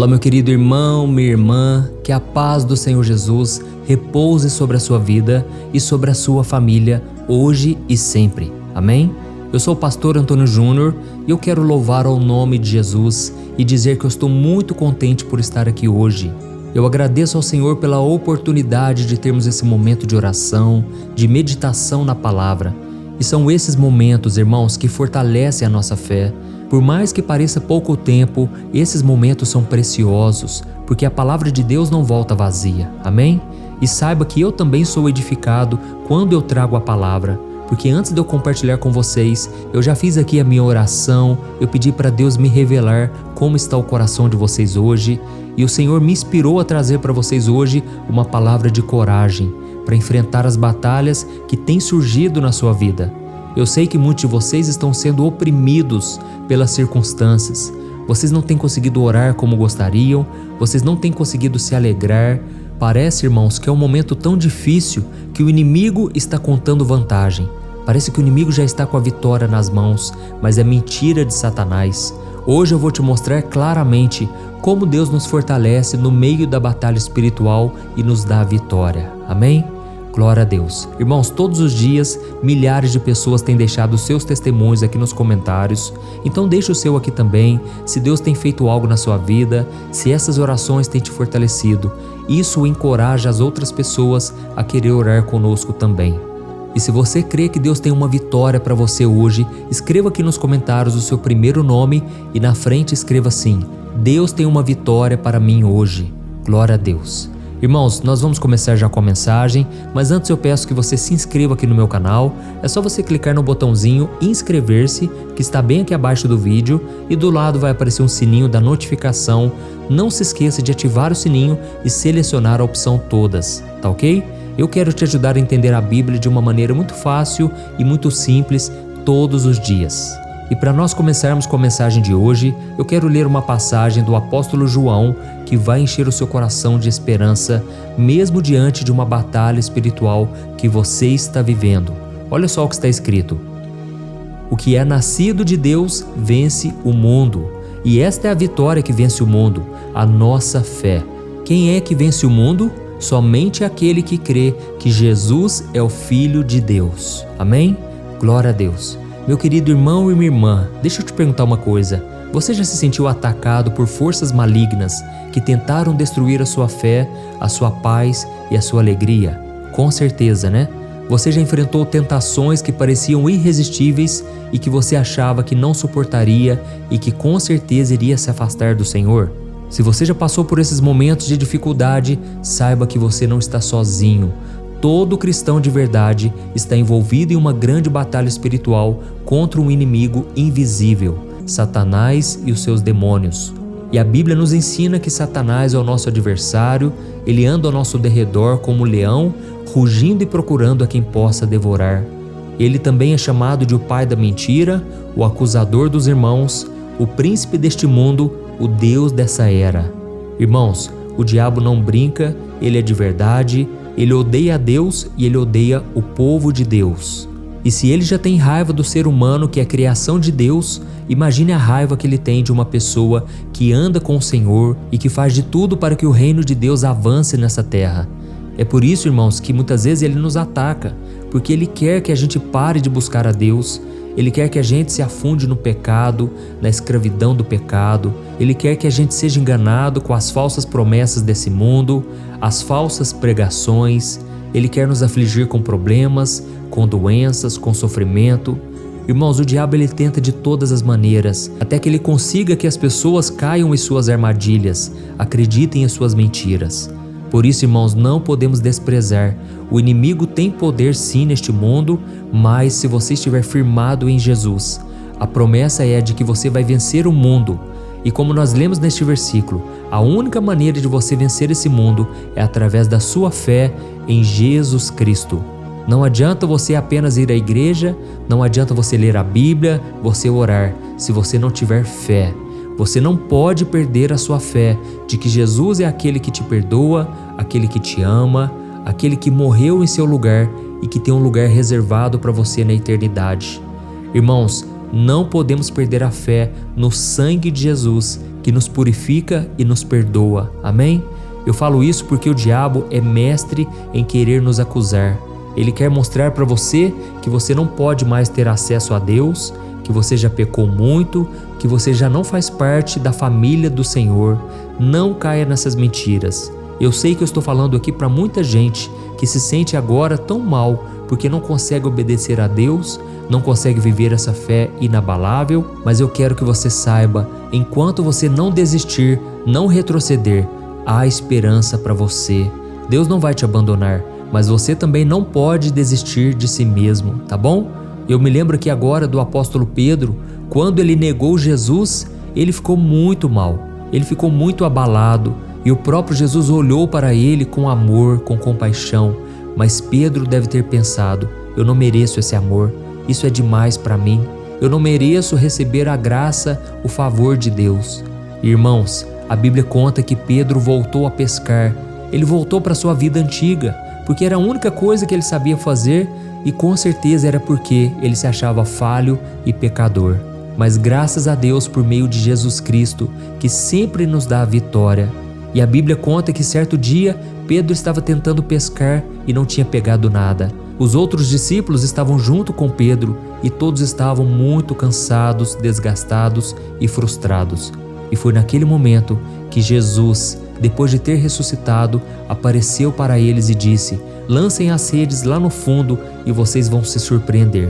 Olá, meu querido irmão, minha irmã, que a paz do Senhor Jesus repouse sobre a sua vida e sobre a sua família, hoje e sempre. Amém? Eu sou o pastor Antônio Júnior e eu quero louvar ao nome de Jesus e dizer que eu estou muito contente por estar aqui hoje. Eu agradeço ao Senhor pela oportunidade de termos esse momento de oração, de meditação na palavra. E são esses momentos, irmãos, que fortalecem a nossa fé. Por mais que pareça pouco tempo, esses momentos são preciosos, porque a palavra de Deus não volta vazia. Amém? E saiba que eu também sou edificado quando eu trago a palavra, porque antes de eu compartilhar com vocês, eu já fiz aqui a minha oração, eu pedi para Deus me revelar como está o coração de vocês hoje, e o Senhor me inspirou a trazer para vocês hoje uma palavra de coragem, para enfrentar as batalhas que têm surgido na sua vida. Eu sei que muitos de vocês estão sendo oprimidos pelas circunstâncias. Vocês não têm conseguido orar como gostariam, vocês não têm conseguido se alegrar. Parece, irmãos, que é um momento tão difícil que o inimigo está contando vantagem. Parece que o inimigo já está com a vitória nas mãos, mas é mentira de Satanás. Hoje eu vou te mostrar claramente como Deus nos fortalece no meio da batalha espiritual e nos dá a vitória. Amém? Glória a Deus. Irmãos, todos os dias, milhares de pessoas têm deixado seus testemunhos aqui nos comentários. Então deixa o seu aqui também, se Deus tem feito algo na sua vida, se essas orações têm te fortalecido. Isso encoraja as outras pessoas a querer orar conosco também. E se você crê que Deus tem uma vitória para você hoje, escreva aqui nos comentários o seu primeiro nome e na frente escreva assim: Deus tem uma vitória para mim hoje. Glória a Deus. Irmãos, nós vamos começar já com a mensagem, mas antes eu peço que você se inscreva aqui no meu canal. É só você clicar no botãozinho inscrever-se, que está bem aqui abaixo do vídeo, e do lado vai aparecer um sininho da notificação. Não se esqueça de ativar o sininho e selecionar a opção todas, tá ok? Eu quero te ajudar a entender a Bíblia de uma maneira muito fácil e muito simples todos os dias. E para nós começarmos com a mensagem de hoje, eu quero ler uma passagem do apóstolo João que vai encher o seu coração de esperança, mesmo diante de uma batalha espiritual que você está vivendo. Olha só o que está escrito: o que é nascido de Deus vence o mundo, e esta é a vitória que vence o mundo, a nossa fé. Quem é que vence o mundo? Somente aquele que crê que Jesus é o Filho de Deus. Amém? Glória a Deus. Meu querido irmão e minha irmã, deixa eu te perguntar uma coisa. Você já se sentiu atacado por forças malignas que tentaram destruir a sua fé, a sua paz e a sua alegria? Com certeza, né? Você já enfrentou tentações que pareciam irresistíveis e que você achava que não suportaria e que com certeza iria se afastar do Senhor? Se você já passou por esses momentos de dificuldade, saiba que você não está sozinho. Todo cristão de verdade está envolvido em uma grande batalha espiritual contra um inimigo invisível, Satanás e os seus demônios. E a Bíblia nos ensina que Satanás é o nosso adversário, ele anda ao nosso derredor como um leão, rugindo e procurando a quem possa devorar. Ele também é chamado de o pai da mentira, o acusador dos irmãos, o príncipe deste mundo, o Deus dessa era. Irmãos, o diabo não brinca, ele é de verdade. Ele odeia a Deus e ele odeia o povo de Deus. E se ele já tem raiva do ser humano, que é a criação de Deus, imagine a raiva que ele tem de uma pessoa que anda com o Senhor e que faz de tudo para que o reino de Deus avance nessa terra. É por isso, irmãos, que muitas vezes ele nos ataca, porque ele quer que a gente pare de buscar a Deus. Ele quer que a gente se afunde no pecado, na escravidão do pecado. Ele quer que a gente seja enganado com as falsas promessas desse mundo, as falsas pregações. Ele quer nos afligir com problemas, com doenças, com sofrimento. Irmãos, o diabo ele tenta de todas as maneiras, até que ele consiga que as pessoas caiam em suas armadilhas, acreditem em suas mentiras. Por isso, irmãos, não podemos desprezar. O inimigo tem poder sim neste mundo, mas se você estiver firmado em Jesus, a promessa é de que você vai vencer o mundo. E como nós lemos neste versículo, a única maneira de você vencer esse mundo é através da sua fé em Jesus Cristo. Não adianta você apenas ir à igreja, não adianta você ler a Bíblia, você orar, se você não tiver fé. Você não pode perder a sua fé de que Jesus é aquele que te perdoa, aquele que te ama, aquele que morreu em seu lugar e que tem um lugar reservado para você na eternidade. Irmãos, Não podemos perder a fé no sangue de Jesus, que nos purifica e nos perdoa. Amém? Eu falo isso porque o diabo é mestre em querer nos acusar. Ele quer mostrar para você que você não pode mais ter acesso a Deus, que você já pecou muito, que você já não faz parte da família do Senhor. Não caia nessas mentiras. Eu sei que eu estou falando aqui para muita gente que se sente agora tão mal porque não consegue obedecer a Deus, não consegue viver essa fé inabalável, mas eu quero que você saiba, enquanto você não desistir, não retroceder, há esperança para você. Deus não vai te abandonar, mas você também não pode desistir de si mesmo, tá bom? Eu me lembro aqui agora do apóstolo Pedro, quando ele negou Jesus, ele ficou muito mal, ele ficou muito abalado, e o próprio Jesus olhou para ele com amor, com compaixão, mas Pedro deve ter pensado: eu não mereço esse amor, isso é demais para mim, eu não mereço receber a graça, o favor de Deus. Irmãos, a Bíblia conta que Pedro voltou a pescar, ele voltou para sua vida antiga, porque era a única coisa que ele sabia fazer e com certeza era porque ele se achava falho e pecador. Mas graças a Deus por meio de Jesus Cristo, que sempre nos dá a vitória. E a Bíblia conta que certo dia Pedro estava tentando pescar e não tinha pegado nada. Os outros discípulos estavam junto com Pedro e todos estavam muito cansados, desgastados e frustrados. E foi naquele momento que Jesus, depois de ter ressuscitado, apareceu para eles e disse: lancem as redes lá no fundo e vocês vão se surpreender.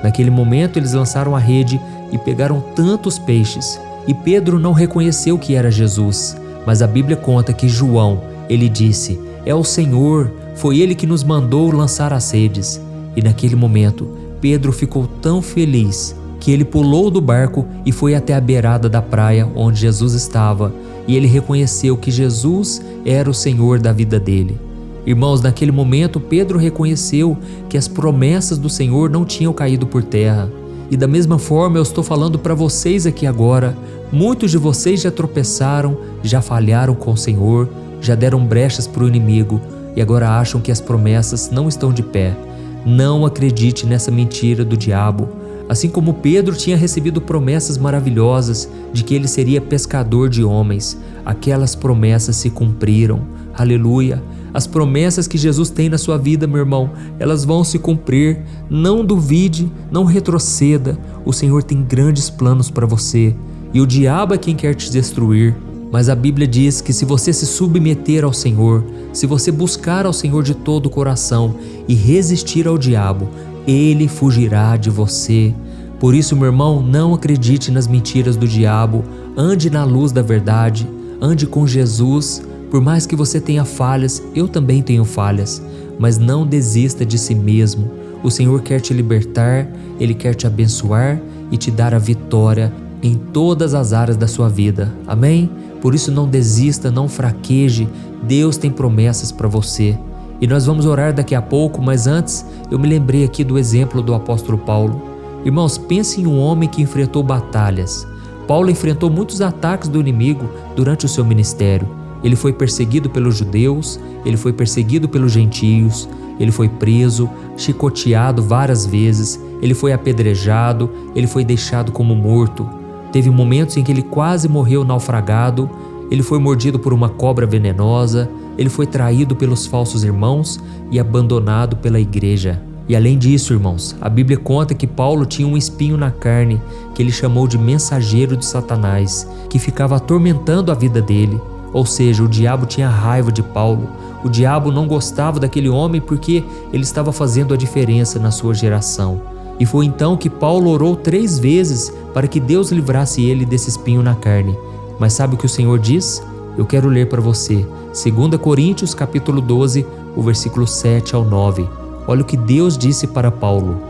Naquele momento eles lançaram a rede e pegaram tantos peixes. E Pedro não reconheceu que era Jesus. Mas a Bíblia conta que João, ele disse: é o Senhor, foi Ele que nos mandou lançar as redes. E naquele momento, Pedro ficou tão feliz que ele pulou do barco e foi até a beirada da praia onde Jesus estava. E ele reconheceu que Jesus era o Senhor da vida dele. Irmãos, naquele momento, Pedro reconheceu que as promessas do Senhor não tinham caído por terra. E da mesma forma eu estou falando para vocês aqui agora, muitos de vocês já tropeçaram, já falharam com o Senhor, já deram brechas para o inimigo e agora acham que as promessas não estão de pé. Não acredite nessa mentira do diabo. Assim como Pedro tinha recebido promessas maravilhosas de que ele seria pescador de homens, aquelas promessas se cumpriram. Aleluia! As promessas que Jesus tem na sua vida, meu irmão, elas vão se cumprir. Não duvide, não retroceda. O Senhor tem grandes planos para você e o diabo é quem quer te destruir. Mas a Bíblia diz que se você se submeter ao Senhor, se você buscar ao Senhor de todo o coração e resistir ao diabo, ele fugirá de você. Por isso, meu irmão, não acredite nas mentiras do diabo. Ande na luz da verdade, ande com Jesus. Por mais que você tenha falhas, eu também tenho falhas, mas não desista de si mesmo. O Senhor quer te libertar, Ele quer te abençoar e te dar a vitória em todas as áreas da sua vida. Amém? Por isso não desista, não fraqueje. Deus tem promessas para você. E nós vamos orar daqui a pouco, mas antes eu me lembrei aqui do exemplo do apóstolo Paulo. Irmãos, pense em um homem que enfrentou batalhas. Paulo enfrentou muitos ataques do inimigo durante o seu ministério. Ele foi perseguido pelos judeus, ele foi perseguido pelos gentios, ele foi preso, chicoteado várias vezes, ele foi apedrejado, ele foi deixado como morto. Teve momentos em que ele quase morreu naufragado, ele foi mordido por uma cobra venenosa, ele foi traído pelos falsos irmãos e abandonado pela igreja. E além disso, irmãos, a Bíblia conta que Paulo tinha um espinho na carne, que ele chamou de mensageiro de Satanás, que ficava atormentando a vida dele. Ou seja, o diabo tinha raiva de Paulo. O diabo não gostava daquele homem porque ele estava fazendo a diferença na sua geração. E foi então que Paulo orou 3 vezes para que Deus livrasse ele desse espinho na carne. Mas sabe o que o Senhor diz? Eu quero ler para você. 2 Coríntios capítulo 12, o versículo 7 ao 9. Olha o que Deus disse para Paulo.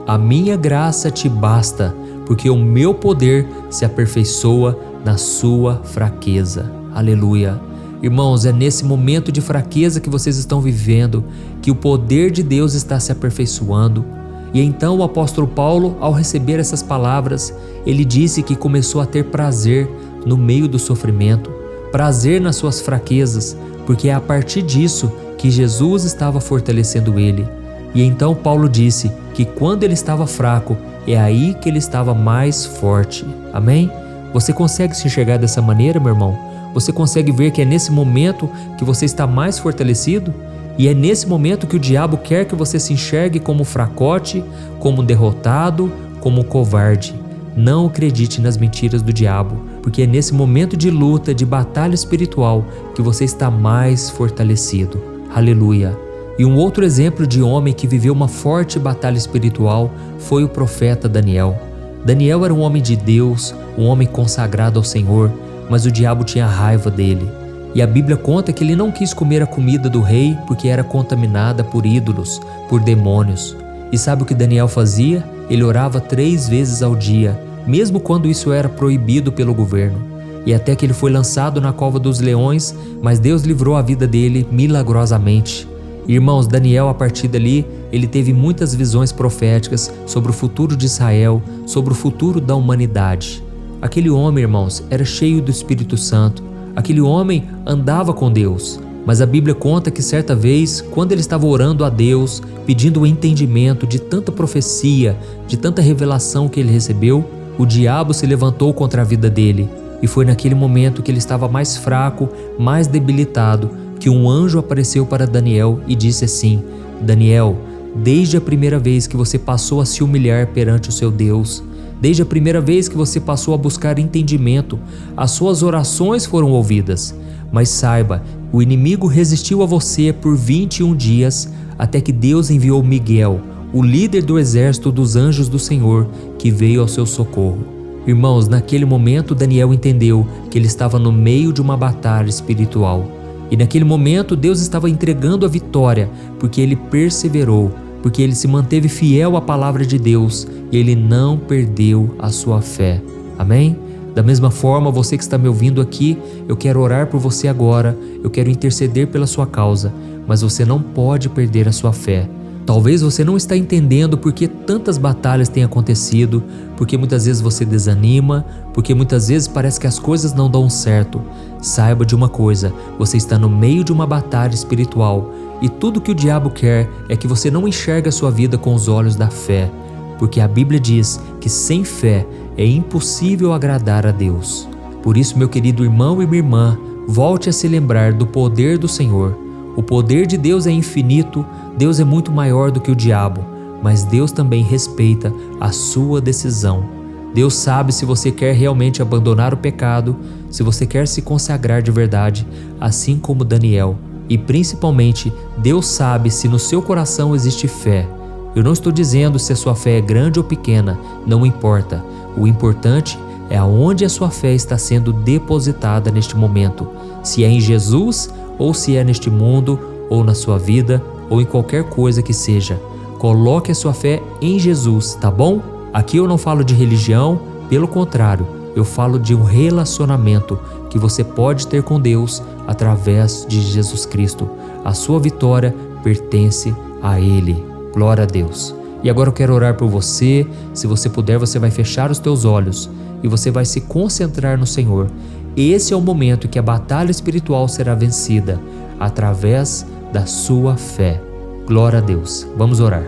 A minha graça te basta, porque o meu poder se aperfeiçoa na sua fraqueza. Aleluia. Irmãos, é nesse momento de fraqueza que vocês estão vivendo que o poder de Deus está se aperfeiçoando. E então o apóstolo Paulo, ao receber essas palavras, ele disse que começou a ter prazer no meio do sofrimento, prazer nas suas fraquezas, porque é a partir disso que Jesus estava fortalecendo ele. E então Paulo disse que quando ele estava fraco, é aí que ele estava mais forte. Amém? Você consegue se enxergar dessa maneira, meu irmão? Você consegue ver que é nesse momento que você está mais fortalecido? E é nesse momento que o diabo quer que você se enxergue como fracote, como derrotado, como covarde. Não acredite nas mentiras do diabo, porque é nesse momento de luta, de batalha espiritual, que você está mais fortalecido. Aleluia! E um outro exemplo de homem que viveu uma forte batalha espiritual foi o profeta Daniel. Daniel era um homem de Deus, um homem consagrado ao Senhor, mas o diabo tinha raiva dele. E a Bíblia conta que ele não quis comer a comida do rei porque era contaminada por ídolos, por demônios. E sabe o que Daniel fazia? Ele orava 3 vezes ao dia, mesmo quando isso era proibido pelo governo. E até que ele foi lançado na cova dos leões, mas Deus livrou a vida dele milagrosamente. Irmãos, Daniel, a partir dali, ele teve muitas visões proféticas sobre o futuro de Israel, sobre o futuro da humanidade. Aquele homem, irmãos, era cheio do Espírito Santo. Aquele homem andava com Deus. Mas a Bíblia conta que certa vez, quando ele estava orando a Deus, pedindo o entendimento de tanta profecia, de tanta revelação que ele recebeu, o diabo se levantou contra a vida dele. E foi naquele momento que ele estava mais fraco, mais debilitado, que um anjo apareceu para Daniel e disse assim: Daniel, desde a primeira vez que você passou a se humilhar perante o seu Deus, desde a primeira vez que você passou a buscar entendimento, as suas orações foram ouvidas. Mas saiba, o inimigo resistiu a você por 21 dias, até que Deus enviou Miguel, o líder do exército dos anjos do Senhor, que veio ao seu socorro. Irmãos, naquele momento Daniel entendeu que ele estava no meio de uma batalha espiritual. E naquele momento Deus estava entregando a vitória, porque ele perseverou, porque ele se manteve fiel à palavra de Deus e ele não perdeu a sua fé. Amém? Da mesma forma, você que está me ouvindo aqui, eu quero orar por você agora, eu quero interceder pela sua causa, mas você não pode perder a sua fé. Talvez você não está entendendo por que tantas batalhas têm acontecido, porque muitas vezes você desanima, porque muitas vezes parece que as coisas não dão certo. Saiba de uma coisa, você está no meio de uma batalha espiritual e tudo que o diabo quer é que você não enxergue a sua vida com os olhos da fé, porque a Bíblia diz que sem fé é impossível agradar a Deus. Por isso, meu querido irmão e minha irmã, volte a se lembrar do poder do Senhor. O poder de Deus é infinito, Deus é muito maior do que o diabo, mas Deus também respeita a sua decisão. Deus sabe se você quer realmente abandonar o pecado, se você quer se consagrar de verdade, assim como Daniel. E principalmente, Deus sabe se no seu coração existe fé. Eu não estou dizendo se a sua fé é grande ou pequena, não importa. O importante é aonde a sua fé está sendo depositada neste momento. Se é em Jesus ou se é neste mundo, ou na sua vida, ou em qualquer coisa que seja. Coloque a sua fé em Jesus, tá bom? Aqui eu não falo de religião, pelo contrário, eu falo de um relacionamento que você pode ter com Deus através de Jesus Cristo. A sua vitória pertence a Ele. Glória a Deus. E agora eu quero orar por você. Se você puder, você vai fechar os teus olhos e você vai se concentrar no Senhor. Esse é o momento que a batalha espiritual será vencida através da sua fé. Glória a Deus. Vamos orar.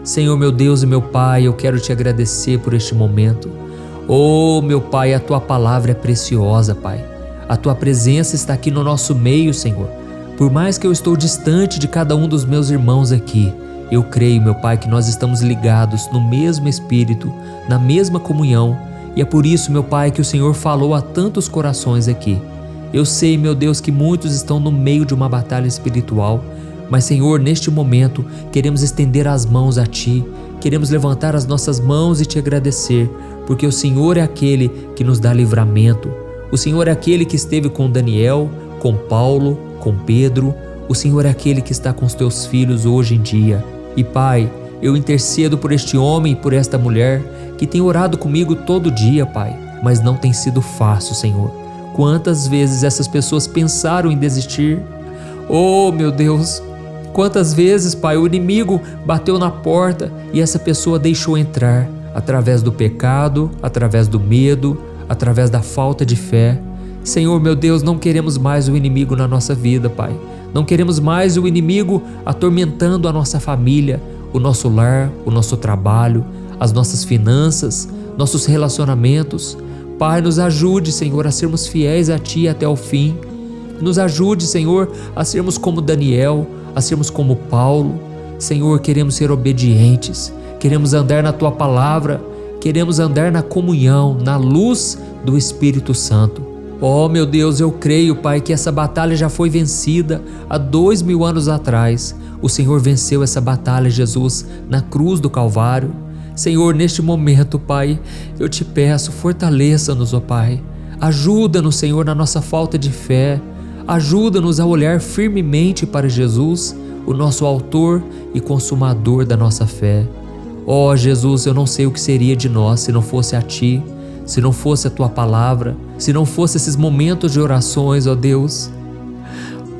Senhor, meu Deus e meu Pai, eu quero te agradecer por este momento. Oh, meu Pai, a tua palavra é preciosa, Pai. A tua presença está aqui no nosso meio, Senhor. Por mais que eu estou distante de cada um dos meus irmãos aqui, eu creio, meu Pai, que nós estamos ligados no mesmo Espírito, na mesma comunhão. E é por isso, meu Pai, que o Senhor falou a tantos corações aqui. Eu sei, meu Deus, que muitos estão no meio de uma batalha espiritual, mas, Senhor, neste momento, queremos estender as mãos a Ti, queremos levantar as nossas mãos e Te agradecer, porque o Senhor é aquele que nos dá livramento. O Senhor é aquele que esteve com Daniel, com Paulo, com Pedro. O Senhor é aquele que está com os Teus filhos hoje em dia. E, Pai, eu intercedo por este homem e por esta mulher que tem orado comigo todo dia, Pai, mas não tem sido fácil, Senhor. Quantas vezes essas pessoas pensaram em desistir? Oh, meu Deus! Quantas vezes, Pai, o inimigo bateu na porta e essa pessoa deixou entrar através do pecado, através do medo, através da falta de fé. Senhor, meu Deus, não queremos mais o inimigo na nossa vida, Pai. Não queremos mais o inimigo atormentando a nossa família. o nosso lar, o nosso trabalho, as nossas finanças, nossos relacionamentos. Pai, nos ajude, Senhor, a sermos fiéis a Ti até o fim. Nos ajude, Senhor, a sermos como Daniel, a sermos como Paulo. Senhor, queremos ser obedientes, queremos andar na Tua palavra, queremos andar na comunhão, na luz do Espírito Santo. Oh, meu Deus, eu creio, Pai, que essa batalha já foi vencida há 2000 anos atrás. O Senhor venceu essa batalha, Jesus, na cruz do Calvário. Senhor, neste momento, Pai, eu te peço, fortaleça-nos, ó Pai. Ajuda-nos, Senhor, na nossa falta de fé. Ajuda-nos a olhar firmemente para Jesus, o nosso autor e consumador da nossa fé. Ó Jesus, eu não sei o que seria de nós se não fosse a Ti, se não fosse a Tua palavra, se não fosse esses momentos de orações, ó Deus.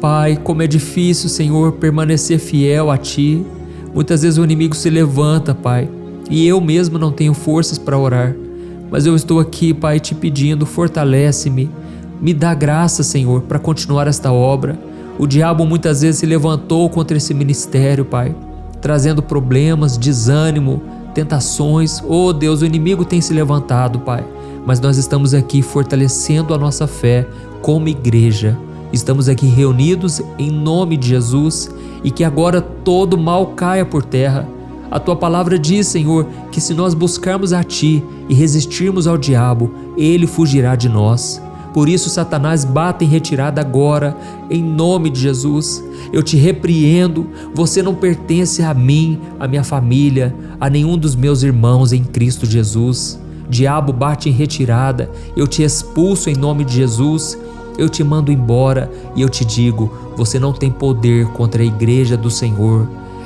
Pai, como é difícil, Senhor, permanecer fiel a Ti. Muitas vezes o inimigo se levanta, Pai, e eu mesmo não tenho forças para orar, mas eu estou aqui, Pai, te pedindo, fortalece-me, me dá graça, Senhor, para continuar esta obra. O diabo muitas vezes se levantou contra esse ministério, Pai, trazendo problemas, desânimo, tentações. Oh Deus, o inimigo tem se levantado, Pai, mas nós estamos aqui fortalecendo a nossa fé como igreja. Estamos aqui reunidos em nome de Jesus e que agora todo mal caia por terra. A Tua palavra diz, Senhor, que se nós buscarmos a Ti e resistirmos ao diabo, ele fugirá de nós. Por isso, Satanás, bata em retirada agora, em nome de Jesus. Eu te repreendo, você não pertence a mim, a minha família, a nenhum dos meus irmãos em Cristo Jesus. Diabo, bate em retirada, eu te expulso em nome de Jesus. Eu te mando embora e eu te digo, você não tem poder contra a igreja do Senhor.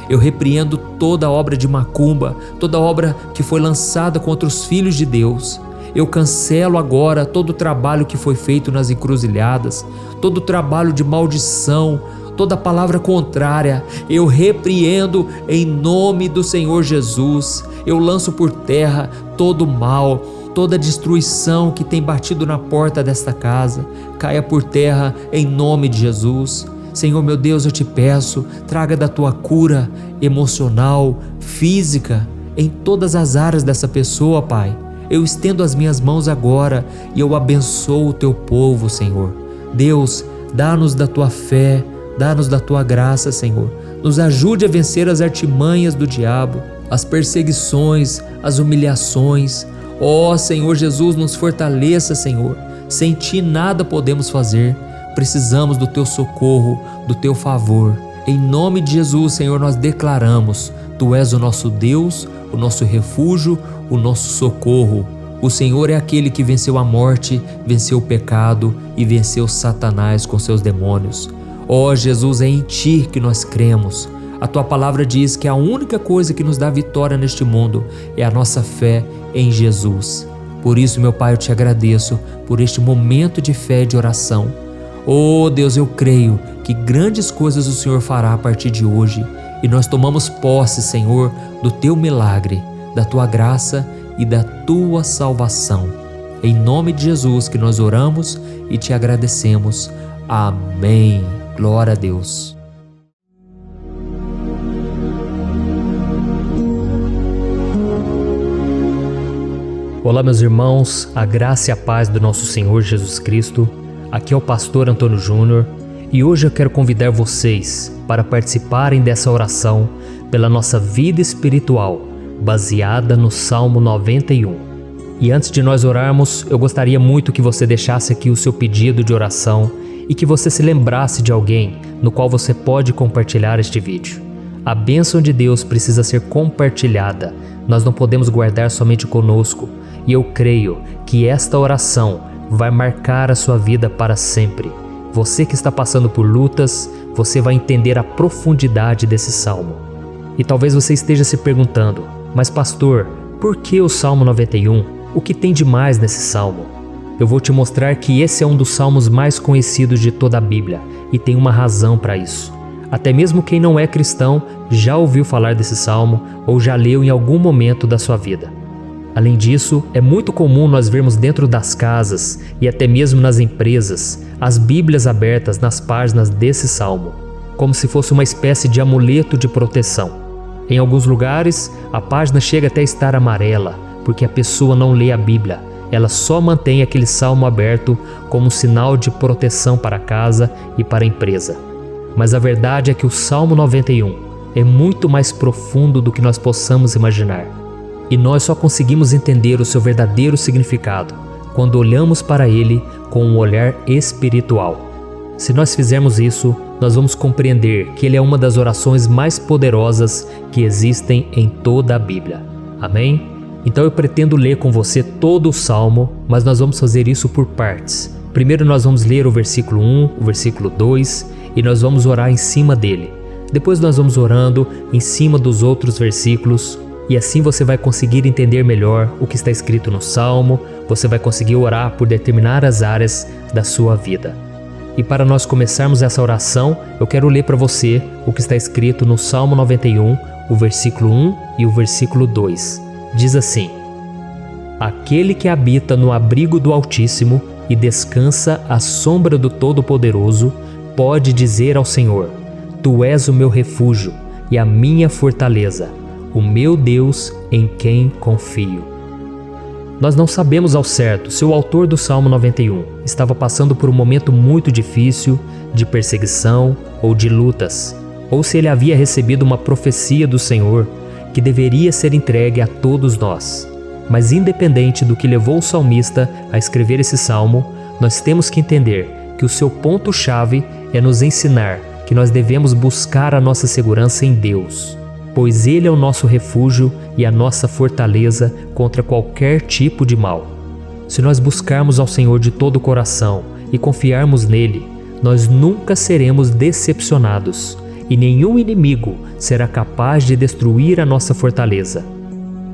Eu repreendo toda obra de macumba, toda obra que foi lançada contra os filhos de Deus. Eu cancelo agora todo o trabalho que foi feito nas encruzilhadas, todo o trabalho de maldição, toda palavra contrária. Eu repreendo em nome do Senhor Jesus. Eu lanço por terra todo o mal, toda destruição que tem batido na porta desta casa. Caia por terra em nome de Jesus. Senhor meu Deus, eu te peço, traga da Tua cura emocional, física, em todas as áreas dessa pessoa, Pai. Eu estendo as minhas mãos agora e eu abençoo o Teu povo, Senhor. Deus, dá-nos da Tua fé, dá-nos da Tua graça, Senhor. Nos ajude a vencer as artimanhas do diabo, as perseguições, as humilhações. Ó Senhor Jesus, nos fortaleça, Senhor. Sem Ti nada podemos fazer. Precisamos do Teu socorro, do Teu favor. Em nome de Jesus, Senhor, nós declaramos: Tu és o nosso Deus, o nosso refúgio, o nosso socorro. O Senhor é aquele que venceu a morte, venceu o pecado e venceu Satanás com seus demônios. Ó Jesus, é em Ti que nós cremos. A Tua palavra diz que a única coisa que nos dá vitória neste mundo é a nossa fé em Jesus. Por isso, meu Pai, eu te agradeço por este momento de fé e de oração. Oh Deus, eu creio que grandes coisas o Senhor fará a partir de hoje e nós tomamos posse, Senhor, do Teu milagre, da Tua graça e da Tua salvação. Em nome de Jesus que nós oramos e te agradecemos. Amém. Glória a Deus. Olá, meus irmãos, a graça e a paz do nosso Senhor Jesus Cristo. Aqui é o pastor Antônio Júnior e hoje eu quero convidar vocês para participarem dessa oração pela nossa vida espiritual, baseada no Salmo 91. E antes de nós orarmos, eu gostaria muito que você deixasse aqui o seu pedido de oração e que você se lembrasse de alguém no qual você pode compartilhar este vídeo. A bênção de Deus precisa ser compartilhada, nós não podemos guardar somente conosco, e eu creio que esta oração vai marcar a sua vida para sempre. Você que está passando por lutas, você vai entender a profundidade desse salmo. E talvez você esteja se perguntando, mas pastor, por que o Salmo 91? O que tem de mais nesse salmo? Eu vou te mostrar que esse é um dos salmos mais conhecidos de toda a Bíblia e tem uma razão para isso. Até mesmo quem não é cristão já ouviu falar desse salmo ou já leu em algum momento da sua vida. Além disso, é muito comum nós vermos dentro das casas e até mesmo nas empresas as Bíblias abertas nas páginas desse salmo, como se fosse uma espécie de amuleto de proteção. Em alguns lugares, a página chega até a estar amarela, porque a pessoa não lê a Bíblia. Ela só mantém aquele salmo aberto como um sinal de proteção para casa e para a empresa. Mas a verdade é que o Salmo 91 é muito mais profundo do que nós possamos imaginar. E nós só conseguimos entender o seu verdadeiro significado quando olhamos para ele com um olhar espiritual. Se nós fizermos isso, nós vamos compreender que ele é uma das orações mais poderosas que existem em toda a Bíblia. Amém? Então eu pretendo ler com você todo o Salmo, mas nós vamos fazer isso por partes. Primeiro nós vamos ler o versículo 1, o versículo 2 e nós vamos orar em cima dele. Depois nós vamos orando em cima dos outros versículos e assim você vai conseguir entender melhor o que está escrito no Salmo, você vai conseguir orar por determinadas áreas da sua vida. E para nós começarmos essa oração, eu quero ler para você o que está escrito no Salmo 91, o versículo 1 e o versículo 2. Diz assim: Aquele que habita no abrigo do Altíssimo e descansa à sombra do Todo-Poderoso, pode dizer ao Senhor: Tu és o meu refúgio e a minha fortaleza, o meu Deus em quem confio. Nós não sabemos ao certo se o autor do Salmo 91 estava passando por um momento muito difícil, de perseguição ou de lutas, ou se ele havia recebido uma profecia do Senhor que deveria ser entregue a todos nós. Mas independente do que levou o salmista a escrever esse salmo, nós temos que entender que o seu ponto-chave é nos ensinar que nós devemos buscar a nossa segurança em Deus, pois Ele é o nosso refúgio e a nossa fortaleza contra qualquer tipo de mal. Se nós buscarmos ao Senhor de todo o coração e confiarmos nele, nós nunca seremos decepcionados e nenhum inimigo será capaz de destruir a nossa fortaleza.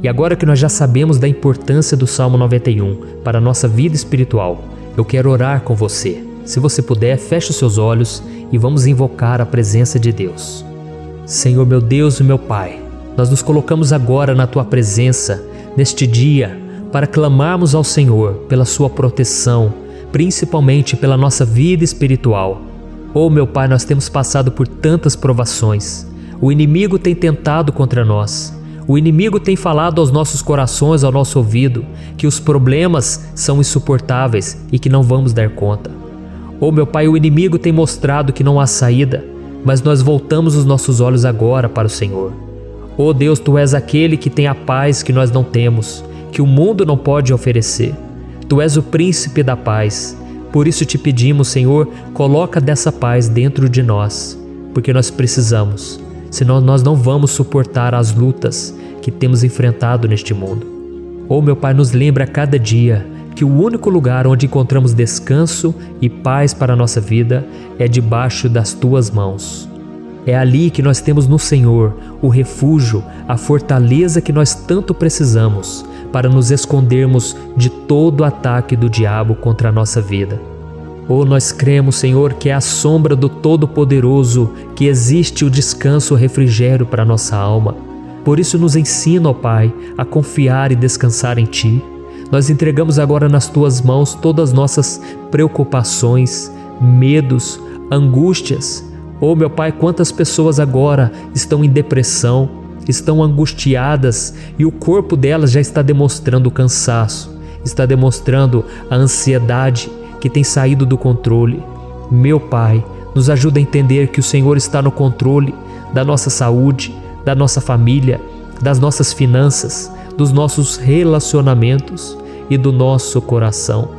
E agora que nós já sabemos da importância do Salmo 91 para a nossa vida espiritual, eu quero orar com você. Se você puder, feche os seus olhos e vamos invocar a presença de Deus. Senhor meu Deus e meu Pai, nós nos colocamos agora na Tua presença, neste dia, para clamarmos ao Senhor pela Sua proteção, principalmente pela nossa vida espiritual. Oh meu Pai, nós temos passado por tantas provações. O inimigo tem tentado contra nós. O inimigo tem falado aos nossos corações, ao nosso ouvido, que os problemas são insuportáveis e que não vamos dar conta. Oh meu Pai, o inimigo tem mostrado que não há saída, mas nós voltamos os nossos olhos agora para o Senhor. Oh Deus, Tu és aquele que tem a paz que nós não temos, que o mundo não pode oferecer. Tu és o príncipe da paz. Por isso te pedimos, Senhor, coloca dessa paz dentro de nós, porque nós precisamos, senão nós não vamos suportar as lutas que temos enfrentado neste mundo. Oh meu Pai, nos lembra a cada dia que o único lugar onde encontramos descanso e paz para a nossa vida é debaixo das Tuas mãos. É ali que nós temos no Senhor o refúgio, a fortaleza que nós tanto precisamos para nos escondermos de todo o ataque do diabo contra a nossa vida. Oh, nós cremos, Senhor, que é à sombra do Todo-Poderoso que existe o descanso, o refrigério para a nossa alma. Por isso nos ensina, ó Pai, a confiar e descansar em Ti. Nós entregamos agora nas Tuas mãos todas as nossas preocupações, medos, angústias. Oh meu Pai, quantas pessoas agora estão em depressão, estão angustiadas e o corpo delas já está demonstrando o cansaço, está demonstrando a ansiedade que tem saído do controle. Meu Pai, nos ajuda a entender que o Senhor está no controle da nossa saúde, da nossa família, das nossas finanças, dos nossos relacionamentos e do nosso coração.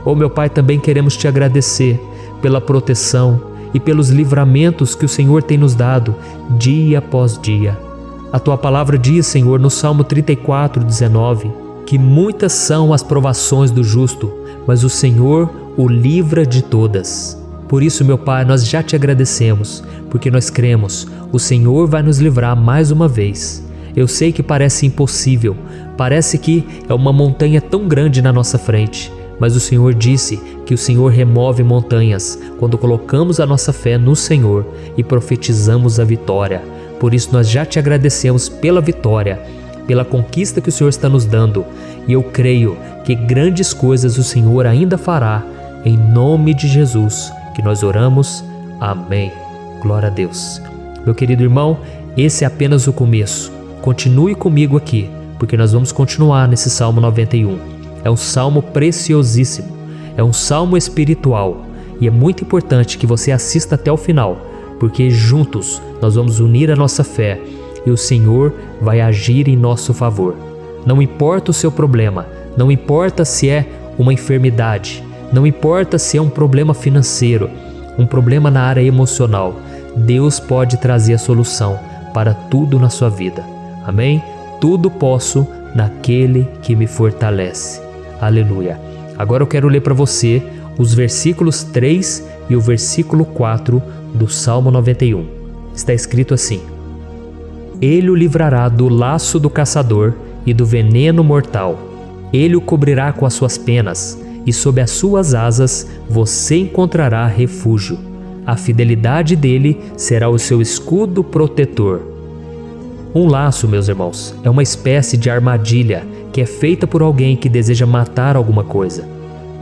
Oh meu Pai, também queremos Te agradecer pela proteção e pelos livramentos que o Senhor tem nos dado dia após dia. A Tua palavra diz, Senhor, no Salmo 34:19, que muitas são as provações do justo, mas o Senhor o livra de todas. Por isso, meu Pai, nós já Te agradecemos, porque nós cremos, o Senhor vai nos livrar mais uma vez. Eu sei que parece impossível, parece que é uma montanha tão grande na nossa frente, mas o Senhor disse que o Senhor remove montanhas quando colocamos a nossa fé no Senhor e profetizamos a vitória. Por isso nós já Te agradecemos pela vitória, pela conquista que o Senhor está nos dando, e eu creio que grandes coisas o Senhor ainda fará, em nome de Jesus, que nós oramos. Amém. Glória a Deus. Meu querido irmão, Esse é apenas o começo. Continue comigo aqui, porque nós vamos continuar nesse Salmo 91. É um salmo preciosíssimo, é um salmo espiritual e é muito importante que você assista até o final, porque juntos nós vamos unir a nossa fé e o Senhor vai agir em nosso favor. Não importa o seu problema, não importa se é uma enfermidade, não importa se é um problema financeiro, um problema na área emocional, Deus pode trazer a solução para tudo na sua vida. Amém? Tudo posso naquele que me fortalece. Aleluia. Agora eu quero ler para você os versículos 3 e o versículo 4 do Salmo 91. Está escrito assim: Ele o livrará do laço do caçador e do veneno mortal. Ele o cobrirá com as suas penas, e sob as suas asas você encontrará refúgio. A fidelidade dele será o seu escudo protetor. Um laço, meus irmãos, é uma espécie de armadilha que é feita por alguém que deseja matar alguma coisa.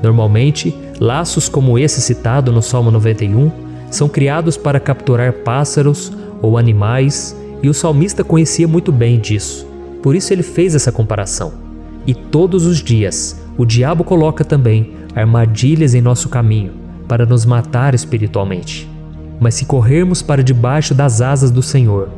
Normalmente, laços como esse citado no Salmo 91 são criados para capturar pássaros ou animais, e o salmista conhecia muito bem disso. Por isso ele fez essa comparação. E todos os dias, o diabo coloca também armadilhas em nosso caminho para nos matar espiritualmente. Mas se corrermos para debaixo das asas do Senhor,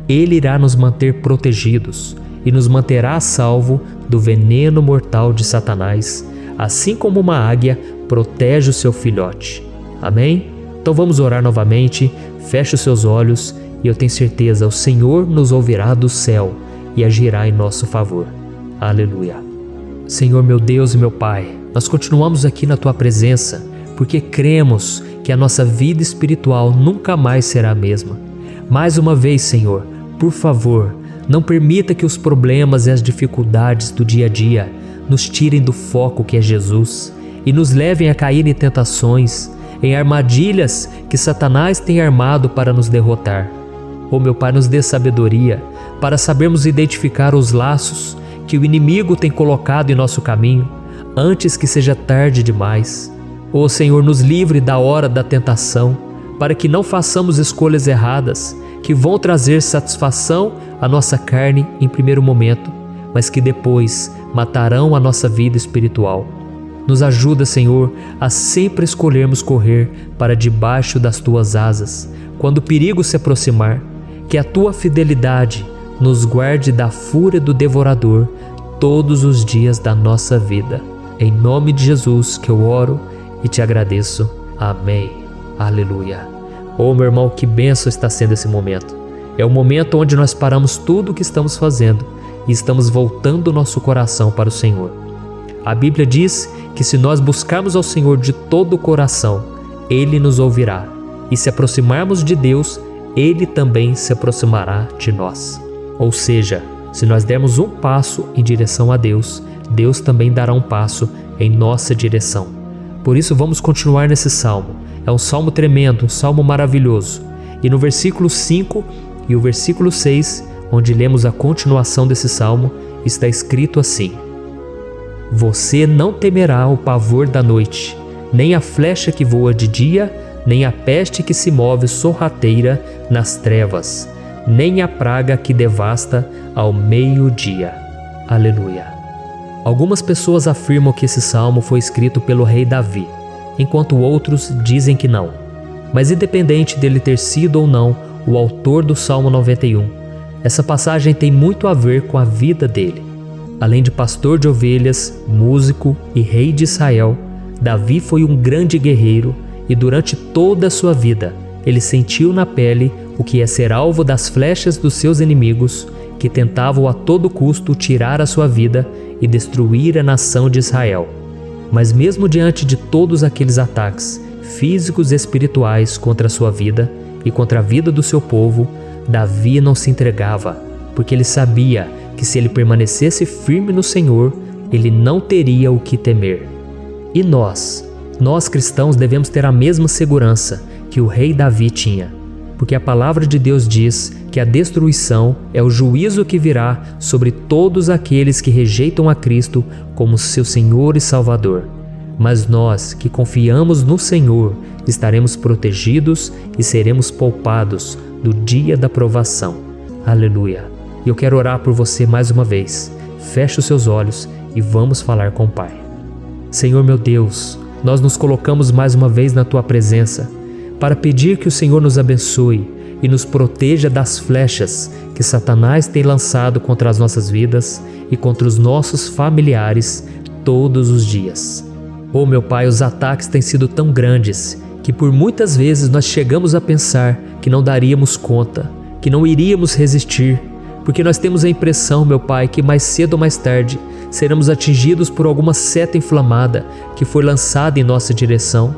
Ele irá nos manter protegidos e nos manterá a salvo do veneno mortal de Satanás, assim como uma águia protege o seu filhote. Amém? Então vamos orar novamente, feche os seus olhos e eu tenho certeza, o Senhor nos ouvirá do céu e agirá em nosso favor. Aleluia. Senhor meu Deus e meu Pai, nós continuamos aqui na Tua presença porque cremos que a nossa vida espiritual nunca mais será a mesma. Mais uma vez, Senhor, por favor, não permita que os problemas e as dificuldades do dia a dia nos tirem do foco que é Jesus e nos levem a cair em tentações, em armadilhas que Satanás tem armado para nos derrotar. Oh meu Pai, nos dê sabedoria para sabermos identificar os laços que o inimigo tem colocado em nosso caminho antes que seja tarde demais. Oh Senhor, nos livre da hora da tentação, para que não façamos escolhas erradas que vão trazer satisfação à nossa carne em primeiro momento, mas que depois matarão a nossa vida espiritual. Nos ajuda, Senhor, a sempre escolhermos correr para debaixo das Tuas asas, quando o perigo se aproximar, que a Tua fidelidade nos guarde da fúria do devorador todos os dias da nossa vida. Em nome de Jesus que eu oro e te agradeço. Amém. Aleluia. Oh, meu irmão, que bênção está sendo esse momento. É o momento onde nós paramos tudo o que estamos fazendo e estamos voltando o nosso coração para o Senhor. A Bíblia diz que se nós buscarmos ao Senhor de todo o coração, Ele nos ouvirá. E se aproximarmos de Deus, Ele também se aproximará de nós. Ou seja, se nós dermos um passo em direção a Deus, Deus também dará um passo em nossa direção. Por isso vamos continuar nesse salmo. É um salmo tremendo, um salmo maravilhoso. E no versículo 5 e o versículo 6, onde lemos a continuação desse salmo, está escrito assim: Você não temerá o pavor da noite, nem a flecha que voa de dia, nem a peste que se move sorrateira nas trevas, nem a praga que devasta ao meio-dia. Aleluia. Algumas pessoas afirmam que esse salmo foi escrito pelo rei Davi, enquanto outros dizem que não. Mas independente dele ter sido ou não o autor do Salmo 91, essa passagem tem muito a ver com a vida dele. Além de pastor de ovelhas, músico e rei de Israel, Davi foi um grande guerreiro e durante toda a sua vida ele sentiu na pele o que é ser alvo das flechas dos seus inimigos que tentavam a todo custo tirar a sua vida e destruir a nação de Israel. Mas mesmo diante de todos aqueles ataques físicos e espirituais contra a sua vida e contra a vida do seu povo, Davi não se entregava, porque ele sabia que se ele permanecesse firme no Senhor, ele não teria o que temer. E nós cristãos devemos ter a mesma segurança que o rei Davi tinha, porque a palavra de Deus diz que a destruição é o juízo que virá sobre todos aqueles que rejeitam a Cristo como seu Senhor e Salvador. Mas nós que confiamos no Senhor estaremos protegidos e seremos poupados do dia da provação. Aleluia. E eu quero orar por você mais uma vez. Feche os seus olhos e vamos falar com o Pai. Senhor meu Deus, nós nos colocamos mais uma vez na Tua presença para pedir que o Senhor nos abençoe e nos proteja das flechas que Satanás tem lançado contra as nossas vidas e contra os nossos familiares todos os dias. Oh meu Pai, os ataques têm sido tão grandes que por muitas vezes nós chegamos a pensar que não daríamos conta, que não iríamos resistir, porque nós temos a impressão, meu Pai, que mais cedo ou mais tarde seremos atingidos por alguma seta inflamada que foi lançada em nossa direção.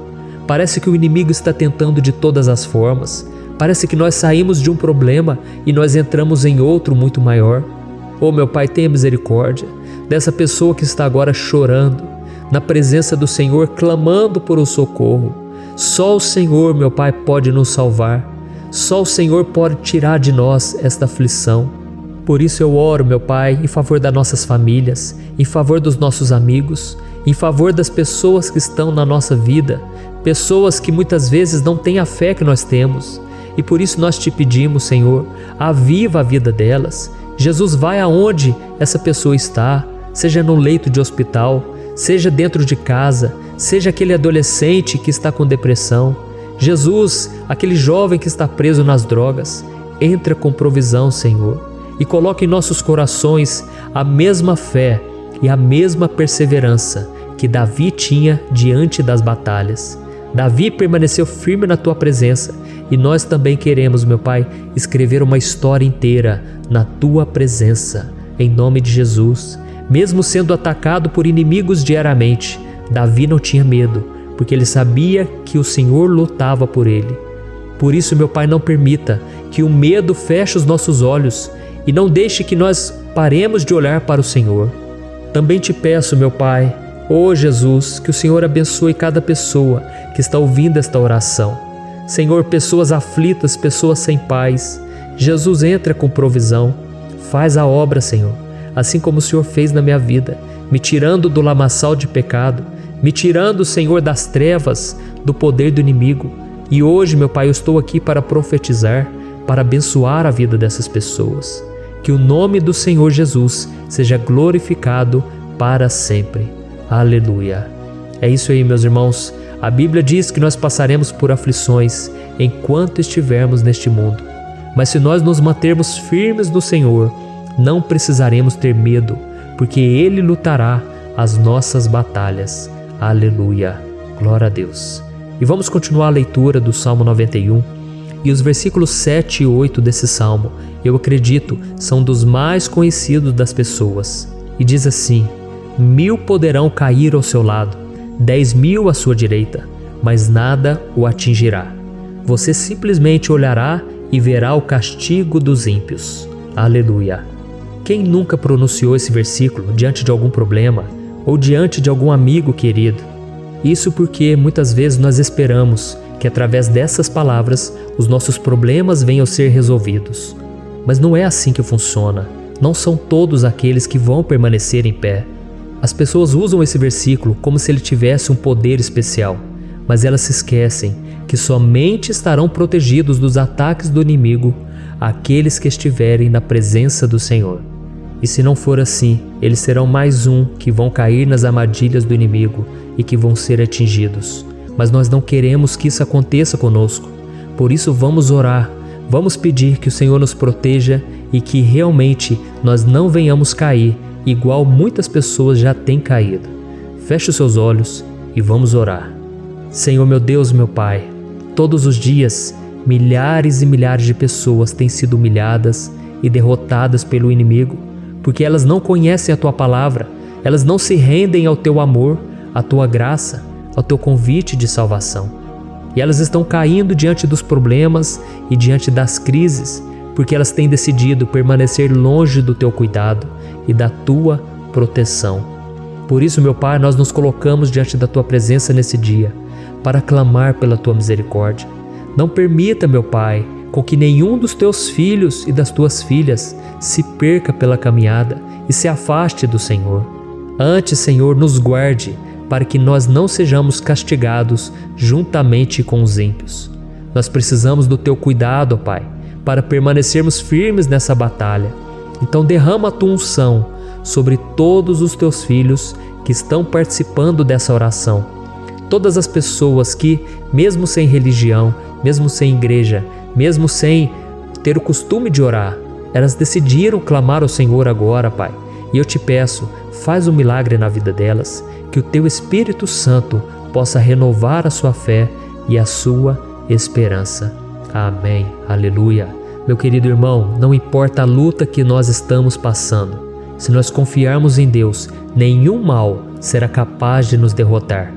Parece que o inimigo está tentando de todas as formas. Parece que nós saímos de um problema e nós entramos em outro muito maior. Oh meu Pai, tenha misericórdia dessa pessoa que está agora chorando, na presença do Senhor, clamando por um socorro. Só o Senhor, meu Pai, pode nos salvar. Só o Senhor pode tirar de nós esta aflição. Por isso eu oro, meu Pai, em favor das nossas famílias, em favor dos nossos amigos, em favor das pessoas que estão na nossa vida, pessoas que muitas vezes não têm a fé que nós temos. E por isso nós te pedimos, Senhor, aviva a vida delas. Jesus, vai aonde essa pessoa está, seja no leito de hospital, seja dentro de casa, seja aquele adolescente que está com depressão. Jesus, aquele jovem que está preso nas drogas, entra com provisão, Senhor, e coloca em nossos corações a mesma fé e a mesma perseverança que Davi tinha diante das batalhas. Davi permaneceu firme na Tua presença e nós também queremos, meu Pai, escrever uma história inteira na Tua presença, em nome de Jesus. Mesmo sendo atacado por inimigos diariamente, Davi não tinha medo, porque ele sabia que o Senhor lutava por ele. Por isso, meu Pai, não permita que o medo feche os nossos olhos e não deixe que nós paremos de olhar para o Senhor. Também te peço, meu Pai, ó Jesus, que o Senhor abençoe cada pessoa que está ouvindo esta oração. Senhor, pessoas aflitas, pessoas sem paz. Jesus, entra com provisão. Faz a obra, Senhor, assim como o Senhor fez na minha vida, me tirando do lamaçal de pecado, me tirando, Senhor, das trevas, do poder do inimigo. E hoje, meu Pai, eu estou aqui para profetizar, para abençoar a vida dessas pessoas. Que o nome do Senhor Jesus seja glorificado para sempre. Aleluia. É isso aí, meus irmãos. A Bíblia diz que nós passaremos por aflições enquanto estivermos neste mundo. Mas se nós nos mantermos firmes no Senhor, não precisaremos ter medo, porque Ele lutará as nossas batalhas. Aleluia. Glória a Deus. E vamos continuar a leitura do Salmo 91. E os versículos 7 e 8 desse salmo, eu acredito, são dos mais conhecidos das pessoas. E diz assim: 1000 poderão cair ao seu lado, 10.000 à sua direita, mas nada o atingirá. Você simplesmente olhará e verá o castigo dos ímpios. Aleluia. Quem nunca pronunciou esse versículo diante de algum problema ou diante de algum amigo querido? Isso porque muitas vezes nós esperamos que através dessas palavras os nossos problemas venham a ser resolvidos. Mas não é assim que funciona. Não são todos aqueles que vão permanecer em pé. As pessoas usam esse versículo como se ele tivesse um poder especial, mas elas se esquecem que somente estarão protegidos dos ataques do inimigo aqueles que estiverem na presença do Senhor. E se não for assim, eles serão mais um que vão cair nas armadilhas do inimigo e que vão ser atingidos. Mas nós não queremos que isso aconteça conosco. Por isso vamos orar, vamos pedir que o Senhor nos proteja e que realmente nós não venhamos cair igual muitas pessoas já têm caído. Feche os seus olhos e vamos orar. Senhor meu Deus, meu Pai, todos os dias milhares e milhares de pessoas têm sido humilhadas e derrotadas pelo inimigo, porque elas não conhecem a Tua palavra, elas não se rendem ao Teu amor, à Tua graça, ao Teu convite de salvação. E elas estão caindo diante dos problemas e diante das crises, porque elas têm decidido permanecer longe do Teu cuidado e da Tua proteção. Por isso, meu Pai, nós nos colocamos diante da Tua presença nesse dia, para clamar pela Tua misericórdia. Não permita, meu Pai, com que nenhum dos Teus filhos e das Tuas filhas se perca pela caminhada e se afaste do Senhor. Antes, Senhor, nos guarde, para que nós não sejamos castigados juntamente com os ímpios. Nós precisamos do Teu cuidado, ó Pai, para permanecermos firmes nessa batalha. Então derrama a tua unção sobre todos os teus filhos que estão participando dessa oração. Todas as pessoas que, mesmo sem religião, mesmo sem igreja, mesmo sem ter o costume de orar, elas decidiram clamar ao Senhor agora, Pai. E eu te peço, faz um milagre na vida delas, que o teu Espírito Santo possa renovar a sua fé e a sua esperança. Amém. Aleluia. Meu querido irmão, não importa a luta que nós estamos passando, se nós confiarmos em Deus, nenhum mal será capaz de nos derrotar.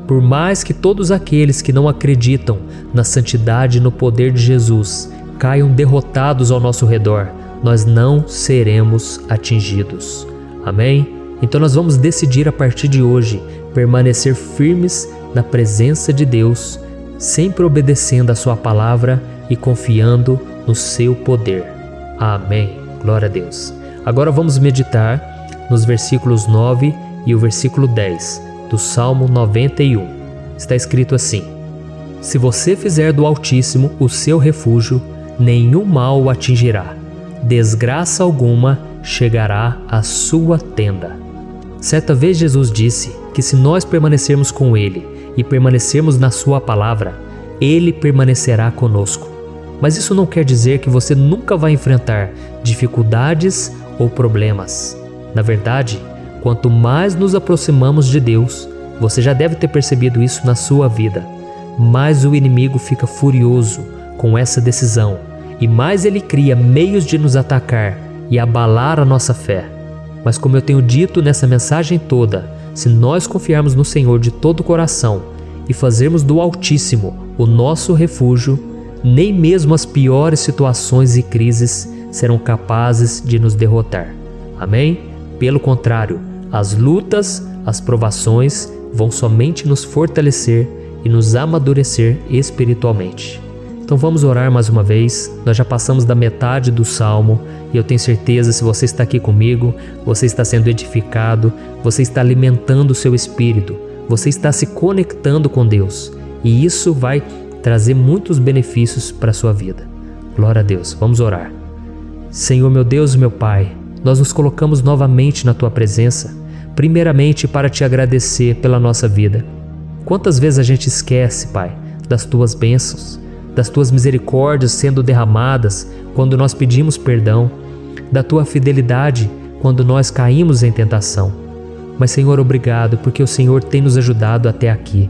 Por mais que todos aqueles que não acreditam na santidade e no poder de Jesus caiam derrotados ao nosso redor, nós não seremos atingidos. Amém? Então nós vamos decidir a partir de hoje permanecer firmes na presença de Deus, sempre obedecendo a sua palavra e confiando no seu poder. Amém. Glória a Deus. Agora vamos meditar nos versículos 9 e o versículo 10 do Salmo 91. Está escrito assim: Se você fizer do Altíssimo o seu refúgio, nenhum mal o atingirá, desgraça alguma chegará à sua tenda. Certa vez Jesus disse que se nós permanecermos com Ele e permanecermos na sua palavra, Ele permanecerá conosco. Mas isso não quer dizer que você nunca vai enfrentar dificuldades ou problemas. Na verdade, quanto mais nos aproximamos de Deus, você já deve ter percebido isso na sua vida, mais o inimigo fica furioso com essa decisão e mais ele cria meios de nos atacar e abalar a nossa fé. Mas como eu tenho dito nessa mensagem toda, se nós confiarmos no Senhor de todo o coração e fazermos do Altíssimo o nosso refúgio, nem mesmo as piores situações e crises serão capazes de nos derrotar. Amém? Pelo contrário, as lutas, as provações vão somente nos fortalecer e nos amadurecer espiritualmente. Então vamos orar mais uma vez. Nós já passamos da metade do Salmo e eu tenho certeza, se você está aqui comigo, você está sendo edificado, você está alimentando o seu espírito, você está se conectando com Deus e isso vai trazer muitos benefícios para a sua vida. Glória a Deus. Vamos orar. Senhor, meu Deus e meu Pai, nós nos colocamos novamente na Tua presença, primeiramente para Te agradecer pela nossa vida. Quantas vezes a gente esquece, Pai, das Tuas bênçãos, das Tuas misericórdias sendo derramadas quando nós pedimos perdão, da Tua fidelidade quando nós caímos em tentação. Mas, Senhor, obrigado, porque o Senhor tem nos ajudado até aqui.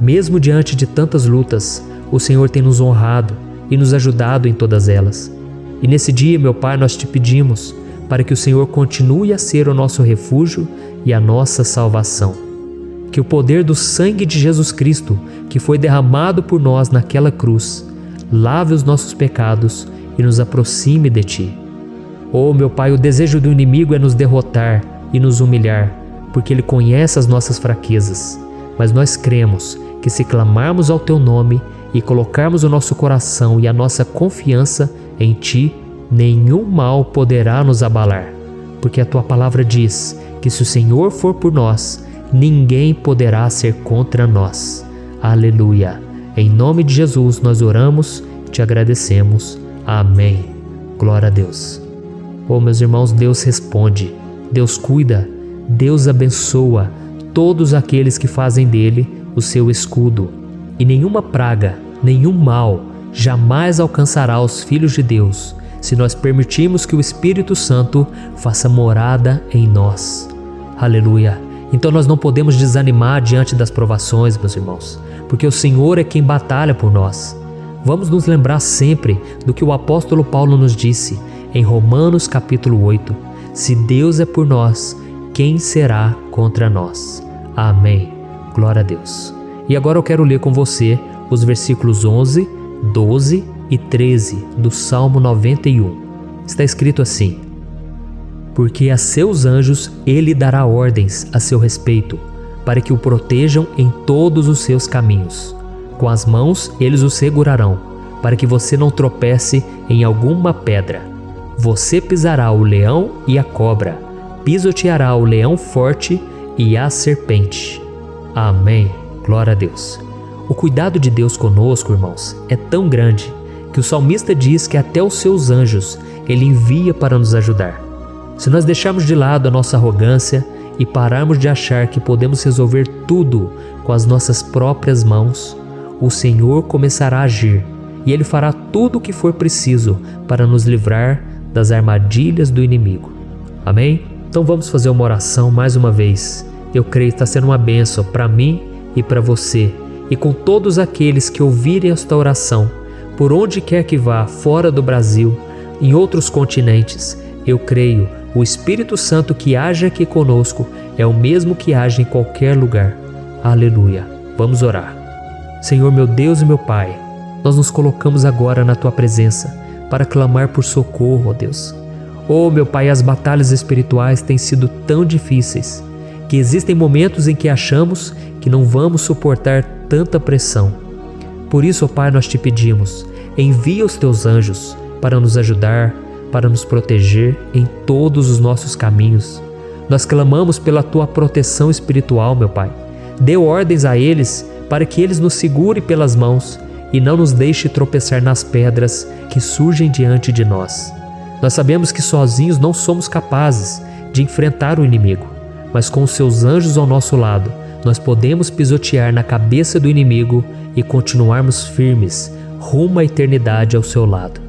Mesmo diante de tantas lutas, o Senhor tem nos honrado e nos ajudado em todas elas. E nesse dia, meu Pai, nós Te pedimos para que o Senhor continue a ser o nosso refúgio e a nossa salvação. Que o poder do sangue de Jesus Cristo, que foi derramado por nós naquela cruz, lave os nossos pecados e nos aproxime de Ti. Oh, meu Pai, o desejo do inimigo é nos derrotar e nos humilhar, porque ele conhece as nossas fraquezas. Mas nós cremos que se clamarmos ao Teu nome e colocarmos o nosso coração e a nossa confiança em Ti, nenhum mal poderá nos abalar, porque a Tua palavra diz que se o Senhor for por nós, ninguém poderá ser contra nós. Aleluia! Em nome de Jesus nós oramos, Te agradecemos. Amém. Glória a Deus. Oh, meus irmãos, Deus responde, Deus cuida, Deus abençoa todos aqueles que fazem dele o seu escudo. E nenhuma praga, nenhum mal jamais alcançará os filhos de Deus, se nós permitirmos que o Espírito Santo faça morada em nós. Aleluia! Então nós não podemos desanimar diante das provações, meus irmãos, porque o Senhor é quem batalha por nós. Vamos nos lembrar sempre do que o apóstolo Paulo nos disse em Romanos capítulo 8: se Deus é por nós, quem será contra nós? Amém. Glória a Deus. E agora eu quero ler com você os versículos 11, 12 e 13 do Salmo 91. Está escrito assim: porque a seus anjos ele dará ordens a seu respeito, para que o protejam em todos os seus caminhos. Com as mãos eles o segurarão, para que você não tropece em alguma pedra. Você pisará o leão e a cobra, pisoteará o leão forte e a serpente. Amém. Glória a Deus. O cuidado de Deus conosco, irmãos, é tão grande que o salmista diz que até os seus anjos Ele envia para nos ajudar. Se nós deixarmos de lado a nossa arrogância e pararmos de achar que podemos resolver tudo com as nossas próprias mãos, o Senhor começará a agir e Ele fará tudo o que for preciso para nos livrar das armadilhas do inimigo. Amém? Então vamos fazer uma oração mais uma vez. Eu creio que está sendo uma bênção para mim e para você, e com todos aqueles que ouvirem esta oração, por onde quer que vá, fora do Brasil, em outros continentes. Eu creio, o Espírito Santo que age aqui conosco é o mesmo que age em qualquer lugar. Aleluia. Vamos orar. Senhor, meu Deus e meu Pai, nós nos colocamos agora na Tua presença para clamar por socorro, ó Deus. Oh, meu Pai, as batalhas espirituais têm sido tão difíceis que existem momentos em que achamos que não vamos suportar tanta pressão. Por isso, ó Pai, nós te pedimos, envia os Teus anjos para nos ajudar, para nos proteger em todos os nossos caminhos. Nós clamamos pela Tua proteção espiritual, meu Pai. Dê ordens a eles para que eles nos segurem pelas mãos e não nos deixe tropeçar nas pedras que surgem diante de nós. Nós sabemos que sozinhos não somos capazes de enfrentar o inimigo, mas com os Seus anjos ao nosso lado, nós podemos pisotear na cabeça do inimigo e continuarmos firmes rumo à eternidade ao Seu lado.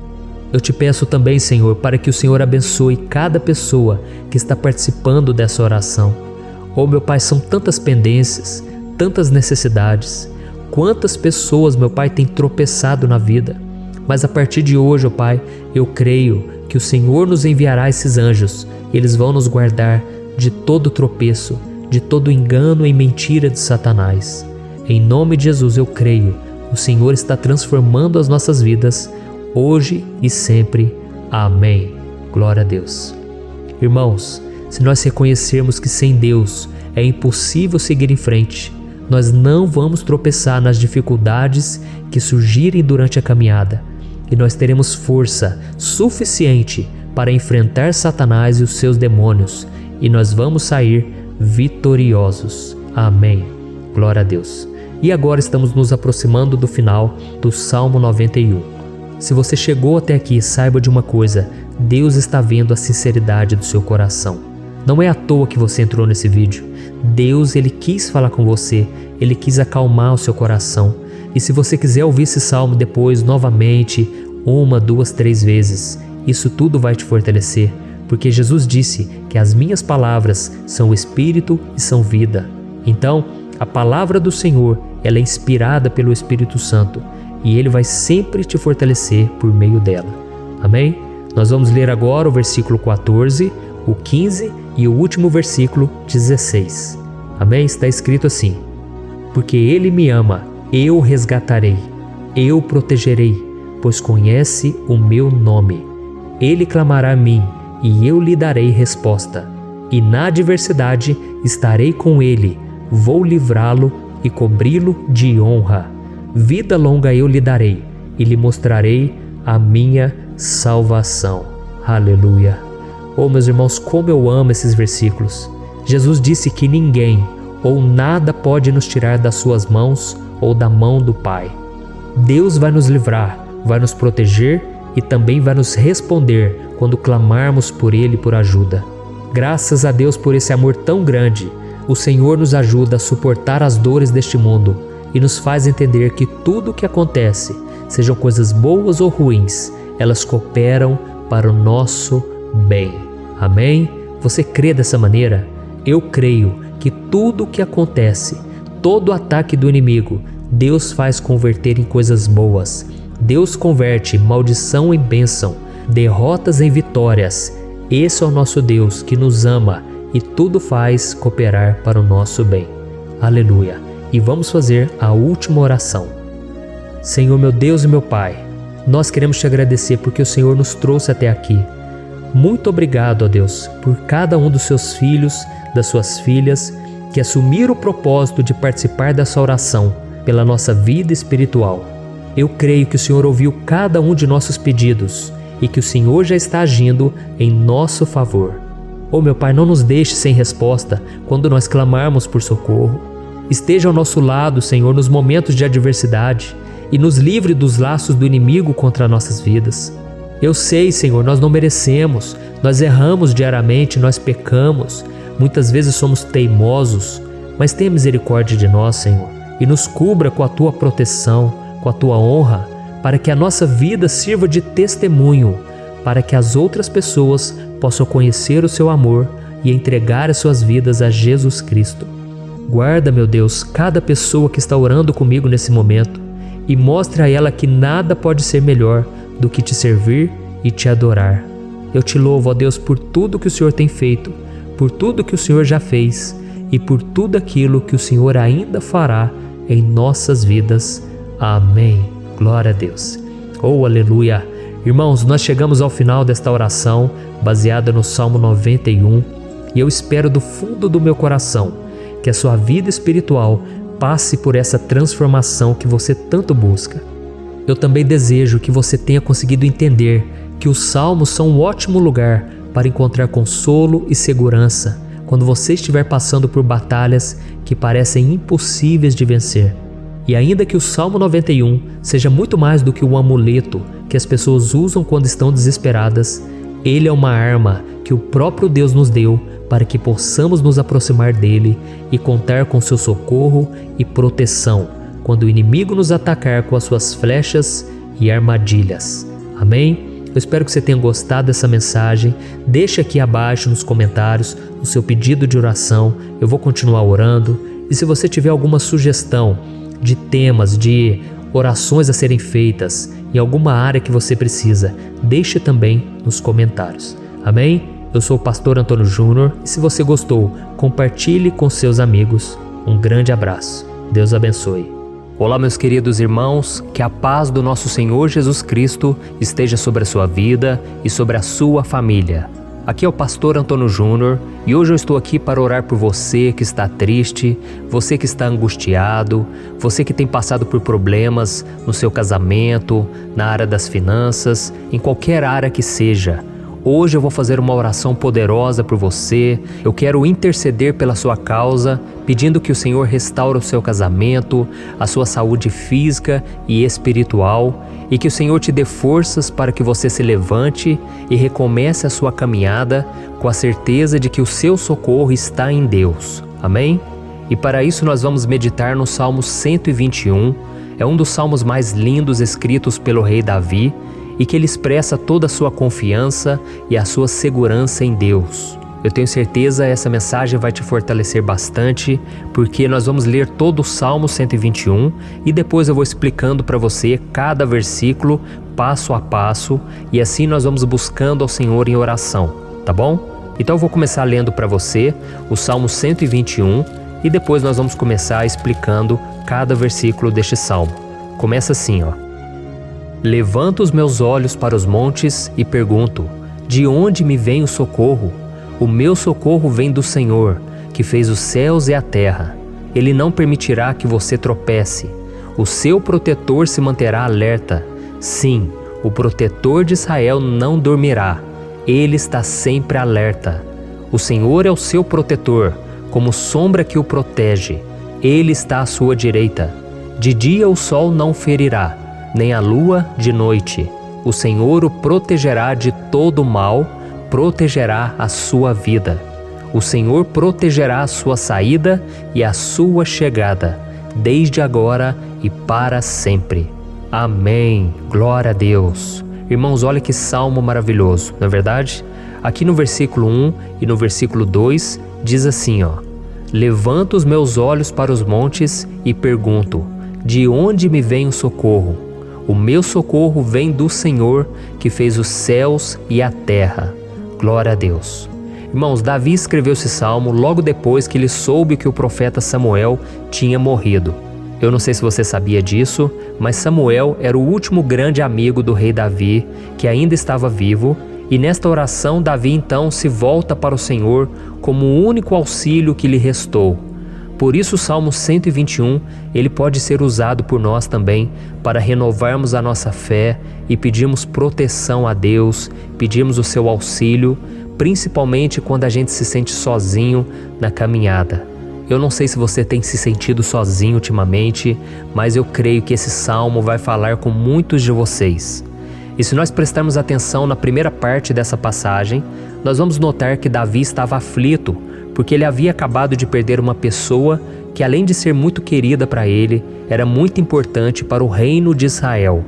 Eu te peço também, Senhor, para que o Senhor abençoe cada pessoa que está participando dessa oração. Oh, meu Pai, são tantas pendências, tantas necessidades. Quantas pessoas, meu Pai, têm tropeçado na vida. Mas a partir de hoje, ó Pai, eu creio que o Senhor nos enviará esses anjos e eles vão nos guardar de todo tropeço, de todo engano e mentira de Satanás. Em nome de Jesus eu creio, o Senhor está transformando as nossas vidas, hoje e sempre. Amém. Glória a Deus. Irmãos, se nós reconhecermos que sem Deus é impossível seguir em frente, nós não vamos tropeçar nas dificuldades que surgirem durante a caminhada, e nós teremos força suficiente para enfrentar Satanás e os seus demônios, e nós vamos sair vitoriosos. Amém. Glória a Deus. E agora estamos nos aproximando do final do Salmo 91. Se você chegou até aqui, saiba de uma coisa: Deus está vendo a sinceridade do seu coração. Não é à toa que você entrou nesse vídeo. Deus, Ele quis falar com você, Ele quis acalmar o seu coração. E se você quiser ouvir esse salmo depois, novamente, 1, 2, 3 vezes, isso tudo vai te fortalecer, porque Jesus disse que as minhas palavras são espírito e são vida. Então, a palavra do Senhor, ela é inspirada pelo Espírito Santo, e Ele vai sempre te fortalecer por meio dela. Amém? Nós vamos ler agora o versículo 14, o 15 e o último versículo 16. Amém? Está escrito assim: porque Ele me ama, eu o resgatarei, eu o protegerei, pois conhece o meu nome. Ele clamará a mim, e eu lhe darei resposta. E na adversidade estarei com ele, vou livrá-lo e cobri-lo de honra. Vida longa eu lhe darei, e lhe mostrarei a minha salvação. Aleluia. Oh, meus irmãos, como eu amo esses versículos. Jesus disse que ninguém ou nada pode nos tirar das suas mãos ou da mão do Pai. Deus vai nos livrar, vai nos proteger e também vai nos responder quando clamarmos por Ele por ajuda. Graças a Deus por esse amor tão grande, o Senhor nos ajuda a suportar as dores deste mundo e nos faz entender que tudo o que acontece, sejam coisas boas ou ruins, elas cooperam para o nosso bem. Amém? Você crê dessa maneira? Eu creio que tudo o que acontece, todo ataque do inimigo, Deus faz converter em coisas boas. Deus converte maldição em bênção, derrotas em vitórias. Esse é o nosso Deus que nos ama e tudo faz cooperar para o nosso bem. Aleluia! E vamos fazer a última oração. Senhor, meu Deus e meu Pai, nós queremos te agradecer porque o Senhor nos trouxe até aqui. Muito obrigado, ó Deus, por cada um dos seus filhos, das suas filhas, que assumiram o propósito de participar dessa oração pela nossa vida espiritual. Eu creio que o Senhor ouviu cada um de nossos pedidos e que o Senhor já está agindo em nosso favor. Oh, meu Pai, não nos deixe sem resposta quando nós clamarmos por socorro. Esteja ao nosso lado, Senhor, nos momentos de adversidade e nos livre dos laços do inimigo contra nossas vidas. Eu sei, Senhor, nós não merecemos, nós erramos diariamente, nós pecamos, muitas vezes somos teimosos, mas tenha misericórdia de nós, Senhor, e nos cubra com a Tua proteção, com a Tua honra, para que a nossa vida sirva de testemunho, para que as outras pessoas possam conhecer o Seu amor e entregar as suas vidas a Jesus Cristo. Guarda, meu Deus, cada pessoa que está orando comigo nesse momento e mostre a ela que nada pode ser melhor do que te servir e te adorar. Eu te louvo, ó Deus, por tudo que o Senhor tem feito, por tudo que o Senhor já fez e por tudo aquilo que o Senhor ainda fará em nossas vidas. Amém. Glória a Deus. Oh, aleluia. Irmãos, nós chegamos ao final desta oração baseada no Salmo 91 e eu espero do fundo do meu coração que a sua vida espiritual passe por essa transformação que você tanto busca. Eu também desejo que você tenha conseguido entender que os salmos são um ótimo lugar para encontrar consolo e segurança quando você estiver passando por batalhas que parecem impossíveis de vencer. E ainda que o Salmo 91 seja muito mais do que um amuleto que as pessoas usam quando estão desesperadas, ele é uma arma que o próprio Deus nos deu para que possamos nos aproximar dele e contar com seu socorro e proteção quando o inimigo nos atacar com as suas flechas e armadilhas. Amém? Eu espero que você tenha gostado dessa mensagem. Deixe aqui abaixo nos comentários o seu pedido de oração. Eu vou continuar orando. E se você tiver alguma sugestão de temas, de orações a serem feitas em alguma área que você precisa, deixe também nos comentários. Amém? Eu sou o pastor Antônio Júnior e se você gostou, compartilhe com seus amigos. Um grande abraço. Deus abençoe. Olá, meus queridos irmãos, que a paz do nosso Senhor Jesus Cristo esteja sobre a sua vida e sobre a sua família. Aqui é o pastor Antônio Júnior e hoje eu estou aqui para orar por você que está triste, você que está angustiado, você que tem passado por problemas no seu casamento, na área das finanças, em qualquer área que seja. Hoje eu vou fazer uma oração poderosa por você. Eu quero interceder pela sua causa, pedindo que o Senhor restaure o seu casamento, a sua saúde física e espiritual, e que o Senhor te dê forças para que você se levante e recomece a sua caminhada com a certeza de que o seu socorro está em Deus. Amém? E para isso nós vamos meditar no Salmo 121. É um dos salmos mais lindos escritos pelo rei Davi, e que ele expressa toda a sua confiança e a sua segurança em Deus. Eu tenho certeza que essa mensagem vai te fortalecer bastante, porque nós vamos ler todo o Salmo 121 e depois eu vou explicando para você cada versículo, passo a passo, e assim nós vamos buscando ao Senhor em oração, tá bom? Então eu vou começar lendo para você o Salmo 121 e depois nós vamos começar explicando cada versículo deste salmo. Começa assim, ó. Levanto os meus olhos para os montes e pergunto: de onde me vem o socorro? O meu socorro vem do Senhor, que fez os céus e a terra. Ele não permitirá que você tropece. O seu protetor se manterá alerta. Sim, o protetor de Israel não dormirá. Ele está sempre alerta. O Senhor é o seu protetor, como sombra que o protege. Ele está à sua direita. De dia o sol não ferirá, nem a lua de noite. O Senhor o protegerá de todo mal, protegerá a sua vida. O Senhor protegerá a sua saída e a sua chegada, desde agora e para sempre. Amém. Glória a Deus. Irmãos, olha que salmo maravilhoso, não é verdade? Aqui no versículo 1 e no versículo 2 diz assim, ó: Levanto os meus olhos para os montes e pergunto: de onde me vem o socorro? O meu socorro vem do Senhor, que fez os céus e a terra. Glória a Deus. Irmãos, Davi escreveu esse salmo logo depois que ele soube que o profeta Samuel tinha morrido. Eu não sei se você sabia disso, mas Samuel era o último grande amigo do rei Davi, que ainda estava vivo, e nesta oração Davi então se volta para o Senhor como o único auxílio que lhe restou. Por isso o Salmo 121, ele pode ser usado por nós também para renovarmos a nossa fé e pedirmos proteção a Deus, pedirmos o seu auxílio, principalmente quando a gente se sente sozinho na caminhada. Eu não sei se você tem se sentido sozinho ultimamente, mas eu creio que esse salmo vai falar com muitos de vocês. E se nós prestarmos atenção na primeira parte dessa passagem, nós vamos notar que Davi estava aflito, porque ele havia acabado de perder uma pessoa que, além de ser muito querida para ele, era muito importante para o reino de Israel.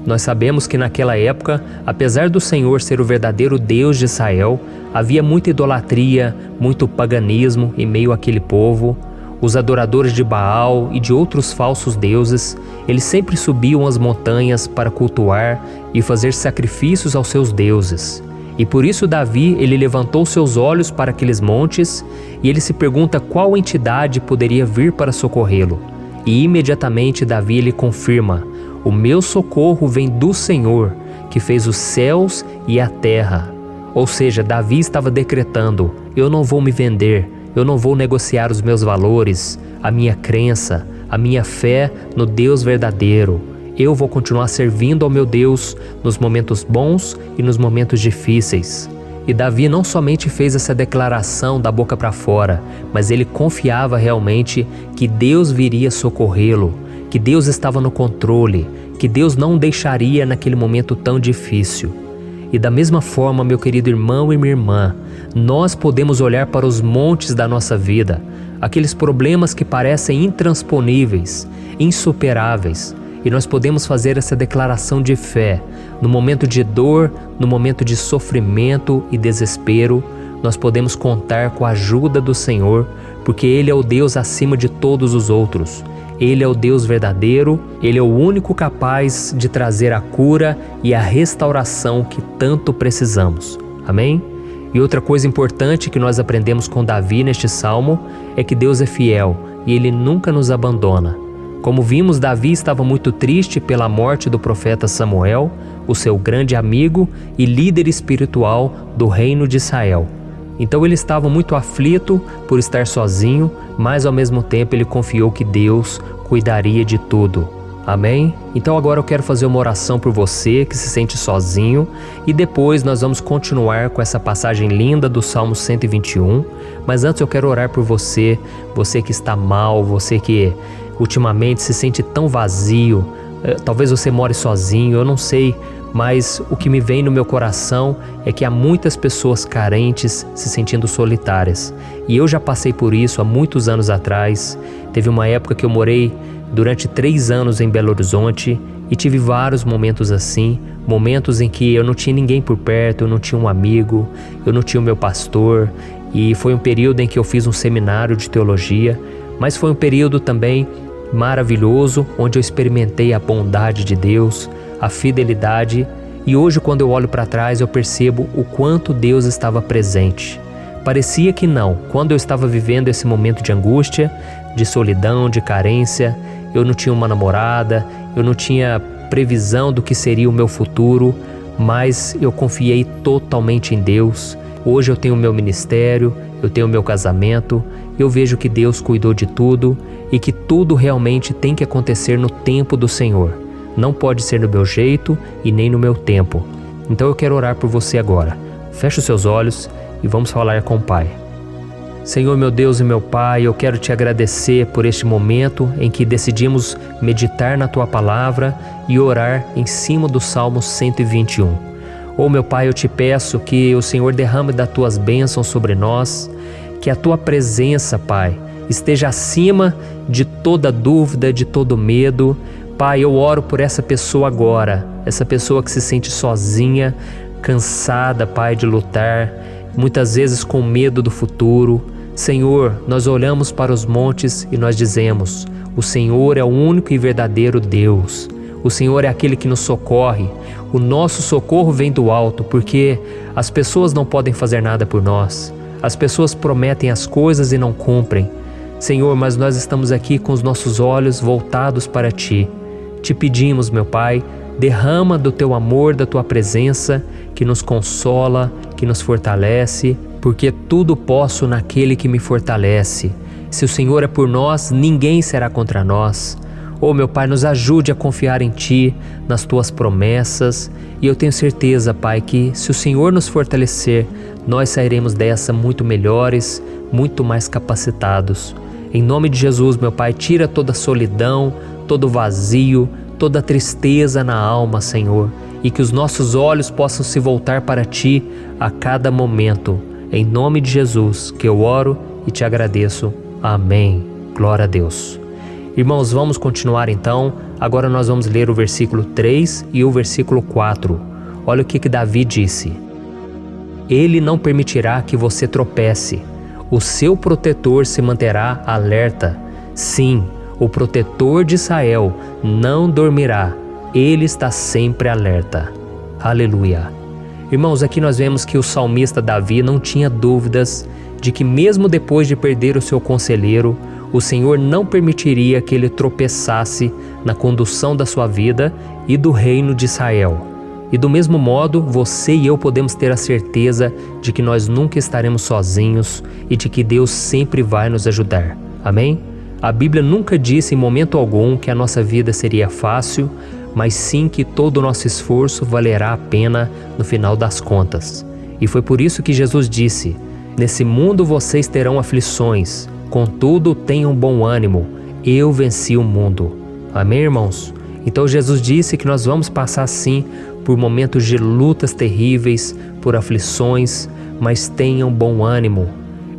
Nós sabemos que naquela época, apesar do Senhor ser o verdadeiro Deus de Israel, havia muita idolatria, muito paganismo em meio àquele povo. Os adoradores de Baal e de outros falsos deuses, eles sempre subiam as montanhas para cultuar e fazer sacrifícios aos seus deuses. E por isso Davi, ele levantou seus olhos para aqueles montes e ele se pergunta qual entidade poderia vir para socorrê-lo. E imediatamente Davi ele confirma: o meu socorro vem do Senhor, que fez os céus e a terra. Ou seja, Davi estava decretando: eu não vou me vender, eu não vou negociar os meus valores, a minha crença, a minha fé no Deus verdadeiro. Eu vou continuar servindo ao meu Deus nos momentos bons e nos momentos difíceis. E Davi não somente fez essa declaração da boca para fora, mas ele confiava realmente que Deus viria socorrê-lo, que Deus estava no controle, que Deus não o deixaria naquele momento tão difícil. E da mesma forma, meu querido irmão e minha irmã, nós podemos olhar para os montes da nossa vida, aqueles problemas que parecem intransponíveis, insuperáveis, e nós podemos fazer essa declaração de fé. No momento de dor, no momento de sofrimento e desespero, nós podemos contar com a ajuda do Senhor, porque Ele é o Deus acima de todos os outros. Ele é o Deus verdadeiro, Ele é o único capaz de trazer a cura e a restauração que tanto precisamos. Amém? E outra coisa importante que nós aprendemos com Davi neste salmo é que Deus é fiel e Ele nunca nos abandona. Como vimos, Davi estava muito triste pela morte do profeta Samuel, o seu grande amigo e líder espiritual do reino de Israel. Então ele estava muito aflito por estar sozinho, mas ao mesmo tempo ele confiou que Deus cuidaria de tudo. Amém? Então agora eu quero fazer uma oração por você que se sente sozinho e depois nós vamos continuar com essa passagem linda do Salmo 121. Mas antes eu quero orar por você, você que está mal, você que ultimamente se sente tão vazio, talvez você more sozinho, eu não sei, mas o que me vem no meu coração é que há muitas pessoas carentes se sentindo solitárias. E eu já passei por isso há muitos anos atrás. Teve uma época que eu morei durante 3 anos em Belo Horizonte e tive vários momentos assim, momentos em que eu não tinha ninguém por perto, eu não tinha um amigo, eu não tinha o meu pastor, e foi um período em que eu fiz um seminário de teologia, mas foi um período também maravilhoso, onde eu experimentei a bondade de Deus, a fidelidade, e hoje quando eu olho para trás eu percebo o quanto Deus estava presente. Parecia que não, quando eu estava vivendo esse momento de angústia, de solidão, de carência, eu não tinha uma namorada, eu não tinha previsão do que seria o meu futuro, mas eu confiei totalmente em Deus. Hoje eu tenho o meu ministério, eu tenho o meu casamento, eu vejo que Deus cuidou de tudo e que tudo realmente tem que acontecer no tempo do Senhor. Não pode ser no meu jeito e nem no meu tempo. Então eu quero orar por você agora. Feche os seus olhos e vamos falar com o Pai. Senhor, meu Deus e meu Pai, eu quero te agradecer por este momento em que decidimos meditar na Tua Palavra e orar em cima do Salmo 121. Oh, meu Pai, eu te peço que o Senhor derrame das Tuas bênçãos sobre nós, que a Tua presença, Pai, esteja acima de toda dúvida, de todo medo. Pai, eu oro por essa pessoa agora, essa pessoa que se sente sozinha, cansada, Pai, de lutar, muitas vezes com medo do futuro. Senhor, nós olhamos para os montes e nós dizemos: o Senhor é o único e verdadeiro Deus. O Senhor é aquele que nos socorre. O nosso socorro vem do alto, porque as pessoas não podem fazer nada por nós. As pessoas prometem as coisas e não cumprem. Senhor, mas nós estamos aqui com os nossos olhos voltados para Ti. Te pedimos, meu Pai, derrama do Teu amor, da Tua presença, que nos consola, que nos fortalece, porque tudo posso naquele que me fortalece. Se o Senhor é por nós, ninguém será contra nós. Oh, meu Pai, nos ajude a confiar em Ti, nas Tuas promessas, e eu tenho certeza, Pai, que se o Senhor nos fortalecer, nós sairemos dessa muito melhores, muito mais capacitados. Em nome de Jesus, meu Pai, tira toda a solidão, todo o vazio, toda a tristeza na alma, Senhor, e que os nossos olhos possam se voltar para Ti a cada momento. Em nome de Jesus que eu oro e te agradeço. Amém. Glória a Deus. Irmãos, vamos continuar então. Agora nós vamos ler o versículo 3 e o versículo 4. Olha o que Davi disse. Ele não permitirá que você tropece. O seu protetor se manterá alerta. Sim, o protetor de Israel não dormirá. Ele está sempre alerta. Aleluia. Irmãos, aqui nós vemos que o salmista Davi não tinha dúvidas de que mesmo depois de perder o seu conselheiro, o Senhor não permitiria que ele tropeçasse na condução da sua vida e do reino de Israel. E do mesmo modo, você e eu podemos ter a certeza de que nós nunca estaremos sozinhos e de que Deus sempre vai nos ajudar. Amém? A Bíblia nunca disse em momento algum que a nossa vida seria fácil, mas sim que todo o nosso esforço valerá a pena no final das contas. E foi por isso que Jesus disse: nesse mundo vocês terão aflições, contudo tenham bom ânimo, eu venci o mundo. Amém, irmãos? Então Jesus disse que nós vamos passar sim por momentos de lutas terríveis, por aflições, mas tenham bom ânimo.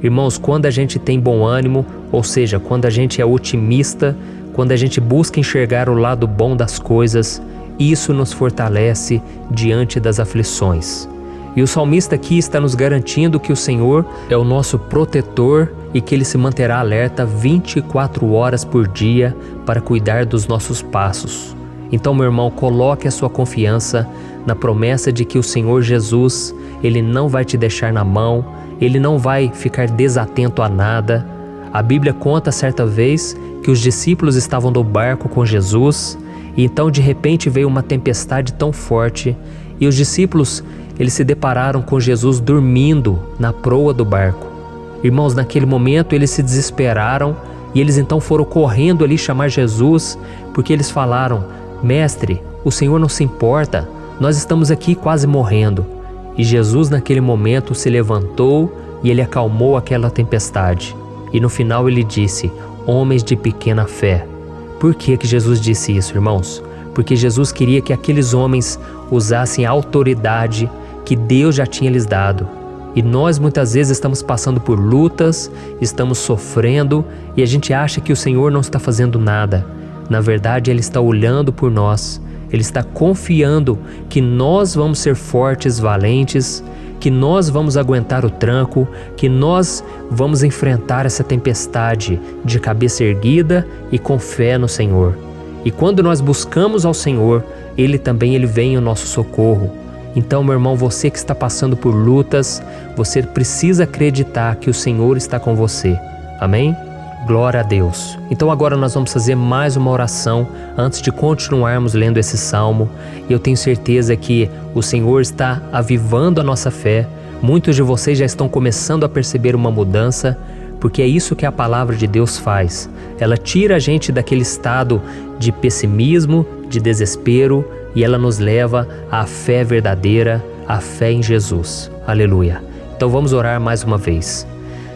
Irmãos, quando a gente tem bom ânimo, ou seja, quando a gente é otimista, quando a gente busca enxergar o lado bom das coisas, isso nos fortalece diante das aflições. E o salmista aqui está nos garantindo que o Senhor é o nosso protetor e que Ele se manterá alerta 24 horas por dia para cuidar dos nossos passos. Então, meu irmão, coloque a sua confiança na promessa de que o Senhor Jesus, Ele não vai te deixar na mão, Ele não vai ficar desatento a nada. A Bíblia conta certa vez que os discípulos estavam no barco com Jesus e então de repente veio uma tempestade tão forte e os discípulos eles se depararam com Jesus dormindo na proa do barco. Irmãos, naquele momento eles se desesperaram e eles então foram correndo ali chamar Jesus porque eles falaram: Mestre, o Senhor não se importa, nós estamos aqui quase morrendo. E Jesus naquele momento se levantou e Ele acalmou aquela tempestade. E no final Ele disse: homens de pequena fé. Por que Jesus disse isso, irmãos? Porque Jesus queria que aqueles homens usassem a autoridade que Deus já tinha lhes dado. E nós muitas vezes estamos passando por lutas, estamos sofrendo e a gente acha que o Senhor não está fazendo nada. Na verdade, Ele está olhando por nós. Ele está confiando que nós vamos ser fortes, valentes, que nós vamos aguentar o tranco, que nós vamos enfrentar essa tempestade de cabeça erguida e com fé no Senhor. E quando nós buscamos ao Senhor, Ele vem em nosso socorro. Então, meu irmão, você que está passando por lutas, você precisa acreditar que o Senhor está com você. Amém? Glória a Deus. Então agora nós vamos fazer mais uma oração antes de continuarmos lendo esse salmo. E eu tenho certeza que o Senhor está avivando a nossa fé. Muitos de vocês já estão começando a perceber uma mudança, porque é isso que a palavra de Deus faz. Ela tira a gente daquele estado de pessimismo, de desespero, e ela nos leva à fé verdadeira, à fé em Jesus. Aleluia. Então vamos orar mais uma vez.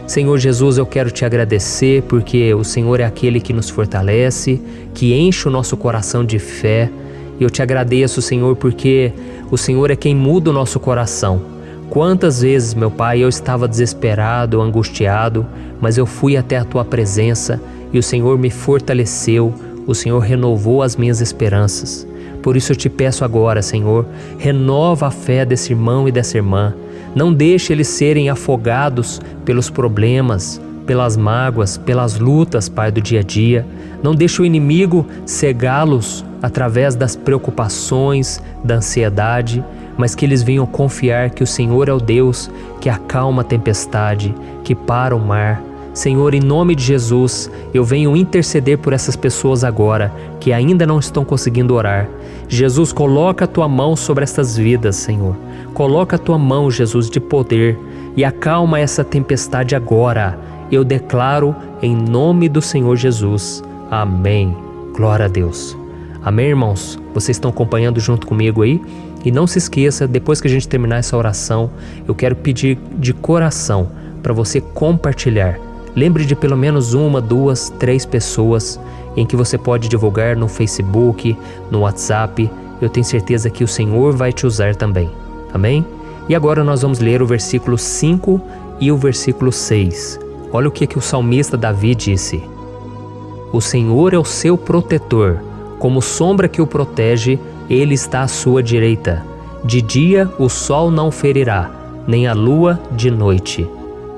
Senhor Jesus, eu quero te agradecer porque o Senhor é aquele que nos fortalece, que enche o nosso coração de fé. Eu te agradeço, Senhor, porque o Senhor é quem muda o nosso coração. Quantas vezes, meu Pai, eu estava desesperado, angustiado, mas eu fui até a Tua presença e o Senhor me fortaleceu, o Senhor renovou as minhas esperanças. Por isso eu te peço agora, Senhor, renova a fé desse irmão e dessa irmã. Não deixe eles serem afogados pelos problemas, pelas mágoas, pelas lutas, Pai, do dia a dia. Não deixe o inimigo cegá-los através das preocupações, da ansiedade, mas que eles venham confiar que o Senhor é o Deus que acalma a tempestade, que para o mar. Senhor, em nome de Jesus, eu venho interceder por essas pessoas agora que ainda não estão conseguindo orar. Jesus, coloca a Tua mão sobre essas vidas, Senhor. Coloca a Tua mão, Jesus, de poder e acalma essa tempestade agora. Eu declaro em nome do Senhor Jesus. Amém. Glória a Deus. Amém, irmãos? Vocês estão acompanhando junto comigo aí? E não se esqueça, depois que a gente terminar essa oração, eu quero pedir de coração para você compartilhar. Lembre de pelo menos 1, 2, 3 pessoas em que você pode divulgar no Facebook, no WhatsApp. Eu tenho certeza que o Senhor vai te usar também. Amém? E agora nós vamos ler o versículo 5 e o versículo 6. Olha o que o salmista Davi disse. O Senhor é o seu protetor, como sombra que o protege, Ele está à sua direita. De dia o sol não ferirá, nem a lua de noite.